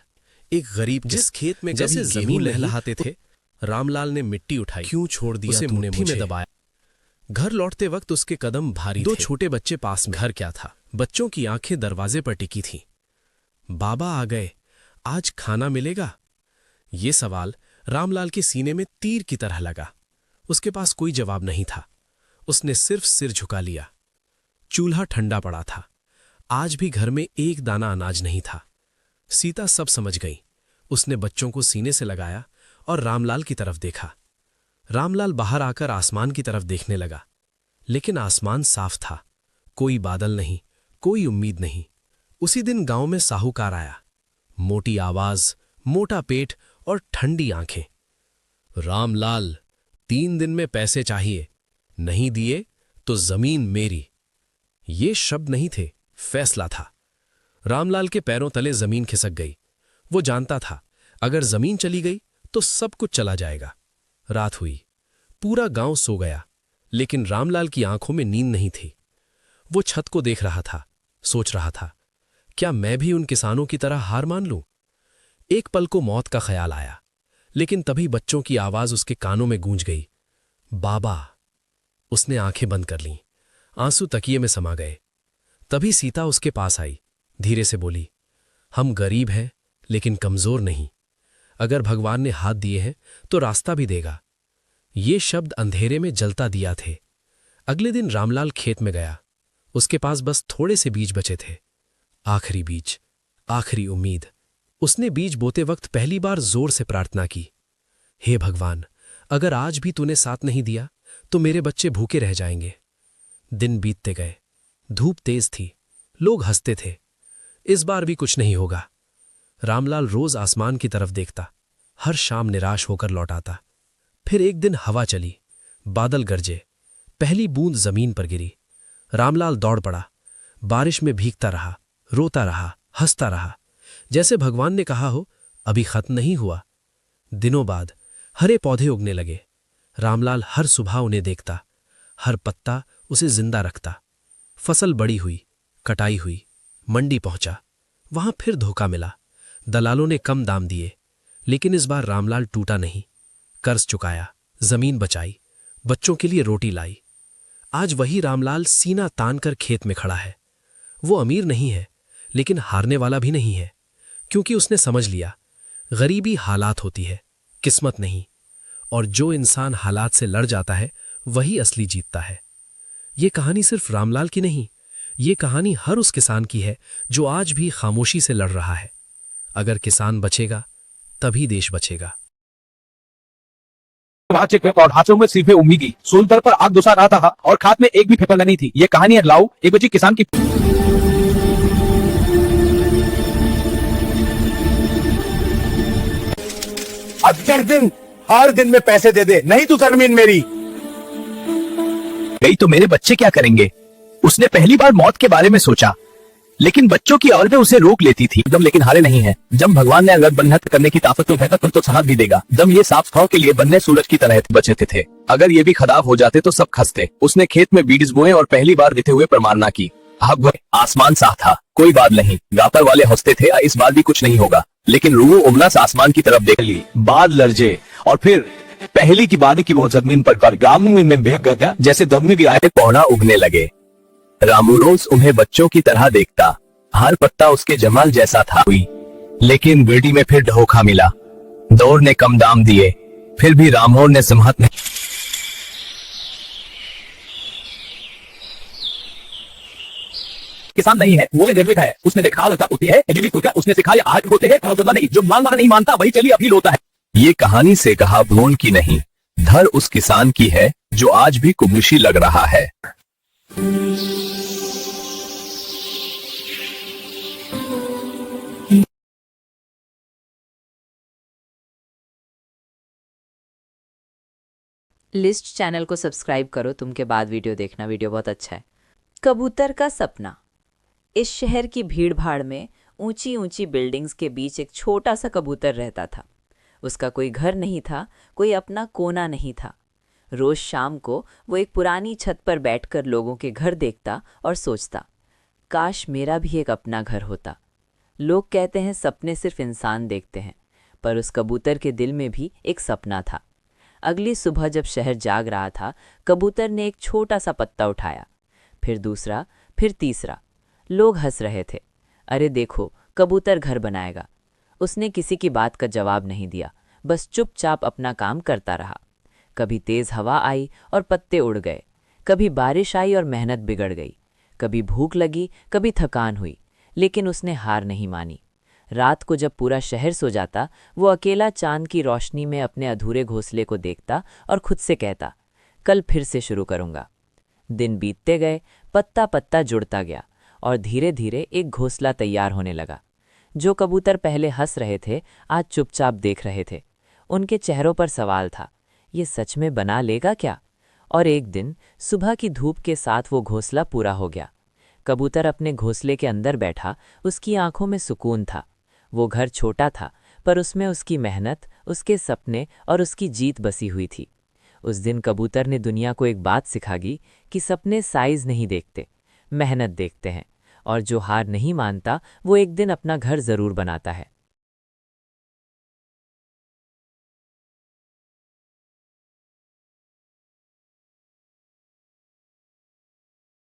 Speaker 1: एक गरीब। जिस खेत में जैसे जमीन लहलहाते थे, रामलाल ने मिट्टी उठाई। क्यों छोड़ दिया उसे मुट्ठी में दबाया। घर लौटते वक्त उसके कदम भारी थे। दो छोटे बच्चे पास में। घर क्या था, बच्चों की आंखें दरवाजे पर टिकी थीं। बाबा आ गए, आज खाना मिलेगा? ये सवाल रामलाल के सीने में तीर की तरह लगा। उसके पास कोई जवाब नहीं था। उसने सिर्फ सिर झुका लिया। चूल्हा ठंडा पड़ा था। आज भी घर में एक दाना अनाज नहीं था। सीता सब समझ गई। उसने बच्चों को सीने से लगाया और रामलाल की तरफ देखा। रामलाल बाहर आकर आसमान की तरफ देखने लगा, लेकिन आसमान साफ था। कोई बादल नहीं, कोई उम्मीद नहीं। उसी दिन गांव में साहूकार आया। मोटी आवाज, मोटा पेट और ठंडी आंखें। रामलाल, 3 दिन में पैसे चाहिए, नहीं दिए तो जमीन मेरी। ये शब्द नहीं थे, फैसला था। रामलाल के पैरों तले जमीन खिसक गई। वो जानता था, अगर जमीन चली गई तो सब कुछ चला जाएगा। रात हुई, पूरा गांव सो गया, लेकिन रामलाल की आंखों में नींद नहीं थी। वो छत को देख रहा था, सोच रहा था, क्या मैं भी उन किसानों की तरह हार मान लूं? एक पल को मौत का ख्याल आया, लेकिन तभी बच्चों की आवाज उसके कानों में गूंज गई, बाबा। उसने आंखें बंद कर लीं, आंसू तकिए में समा गए। तभी सीता उसके पास आई, धीरे से बोली, हम गरीब हैं लेकिन कमजोर नहीं। अगर भगवान ने हाथ दिए हैं तो रास्ता भी देगा। ये शब्द अंधेरे में जलता दिया थे। अगले दिन रामलाल खेत में गया। उसके पास बस थोड़े से बीज बचे थे। आखिरी बीज, आखिरी उम्मीद। उसने बीज बोते वक्त पहली बार जोर से प्रार्थना की, हे भगवान, अगर आज भी तूने साथ नहीं दिया तो मेरे बच्चे भूखे रह जाएंगे। दिन बीतते गए। धूप तेज थी, लोग हंसते थे। इस बार भी कुछ नहीं होगा। रामलाल रोज आसमान की तरफ देखता, हर शाम निराश होकर लौट आता। फिर एक दिन हवा चली, बादल गरजे, पहली बूंद जमीन पर गिरी। रामलाल दौड़ पड़ा, बारिश में भीगता रहा, रोता रहा, हंसता रहा, जैसे भगवान ने कहा हो, अभी खत्म नहीं हुआ। दिनों बाद हरे पौधे उगने लगे। रामलाल हर सुबह उन्हें देखता, हर पत्ता उसे जिंदा रखता। फसल बड़ी हुई, कटाई हुई, मंडी पहुंचा। वहां फिर धोखा मिला। दलालों ने कम दाम दिए, लेकिन इस बार रामलाल टूटा नहीं। कर्ज चुकाया, जमीन बचाई, बच्चों के लिए रोटी लाई। आज वही रामलाल सीना तान कर खेत में खड़ा है। वो अमीर नहीं है, लेकिन हारने वाला भी नहीं है, क्योंकि उसने समझ लिया, गरीबी हालात होती है, किस्मत नहीं। और जो इंसान हालात से लड़ जाता है, वही असली जीतता है। ये कहानी सिर्फ रामलाल की नहीं, ये कहानी हर उस किसान की है जो आज भी खामोशी से लड़ रहा है। अगर किसान बचेगा, तभी देश बचेगा।
Speaker 2: और हाथों में सिर्फ उम्मीदी, सोलदर पर आग दुसा रहा था और खाद में एक भी फेफड़ा नहीं थी। ये कहानी है लाऊ, एक बच्ची किसान की।
Speaker 3: अगर दिन हर दिन में पैसे दे दे, नहीं तो जमीन मेरी।
Speaker 2: गई तो मेरे बच्चे क्या करेंगे? उसने पहली बार मौत के बारे में सोचा, लेकिन बच्चों की औरतें उसे रोक लेती थी। दम लेकिन हारे नहीं है। जब भगवान ने अगर बन्नत करने की ताकत तो साथ भी देगा। दम ये साफ सफाई के लिए बनने सूरज की तरह बचे थे। अगर ये भी खराब हो जाते तो सब खसते। उसने खेत में बीज बोए और पहली बार देते हुए प्रमाणना की। अब आसमान साफ था, कोई बात नहीं। व्यापार वाले हंसते थे, इस बार भी कुछ नहीं होगा। लेकिन रूह उमलास आसमान की तरफ देख ली। बाद लर्जे और फिर पहली की बात की वो जमीन पर गांव में बह गया, जैसे दम में भी आए पौधा उगने लगे। रामू रोज उन्हें बच्चों की तरह देखता, हर पत्ता उसके जमाल जैसा था। हुई, लेकिन बेटी में फिर धोखा मिला। दौर ने कम दाम दिए, फिर भी रामौर ने सम्मत नहीं। किसान नहीं है, वो निर्भीक है। उसने देखा होती है, उसने सिखाया आज होते हैं, नहीं। जो मानना नहीं मानता वही चलिए अभी होता है। ये कहानी से कहा भ्रूण की नहीं, धर उस किसान की है जो आज भी कुबुशी लग रहा है।
Speaker 9: लिस्ट चैनल को सब्सक्राइब करो, तुम के बाद वीडियो देखना, वीडियो बहुत अच्छा है। कबूतर का सपना। इस शहर की भीड़ भाड़ में ऊंची ऊंची बिल्डिंग्स के बीच एक छोटा सा कबूतर रहता था। उसका कोई घर नहीं था, कोई अपना कोना नहीं था। रोज शाम को वो एक पुरानी छत पर बैठकर लोगों के घर देखता और सोचता, काश मेरा भी एक अपना घर होता। लोग कहते हैं सपने सिर्फ इंसान देखते हैं, पर उस कबूतर के दिल में भी एक सपना था। अगली सुबह जब शहर जाग रहा था, कबूतर ने एक छोटा सा पत्ता उठाया, फिर दूसरा, फिर तीसरा। लोग हंस रहे थे। अरे देखो, कबूतर घर बनाएगा। उसने किसी की बात का जवाब नहीं दिया, बस चुपचाप अपना काम करता रहा। कभी तेज हवा आई और पत्ते उड़ गए, कभी बारिश आई और मेहनत बिगड़ गई, कभी भूख लगी, कभी थकान हुई, लेकिन उसने हार नहीं मानी। रात को जब पूरा शहर सो जाता, वो अकेला चांद की रोशनी में अपने अधूरे घोंसले को देखता और खुद से कहता, कल फिर से शुरू करूंगा। दिन बीतते गए, पत्ता पत्ता जुड़ता गया और धीरे धीरे एक घोंसला तैयार होने लगा। जो कबूतर पहले हंस रहे थे, आज चुपचाप देख रहे थे। उनके चेहरों पर सवाल था, ये सच में बना लेगा क्या? और एक दिन सुबह की धूप के साथ वो घोंसला पूरा हो गया। कबूतर अपने घोंसले के अंदर बैठा, उसकी आंखों में सुकून था। वो घर छोटा था, पर उसमें उसकी मेहनत, उसके सपने और उसकी जीत बसी हुई थी। उस दिन कबूतर ने दुनिया को एक बात सिखाई कि सपने साइज नहीं देखते, मेहनत देखते हैं, और जो हार नहीं मानता वो एक दिन अपना घर ज़रूर बनाता है।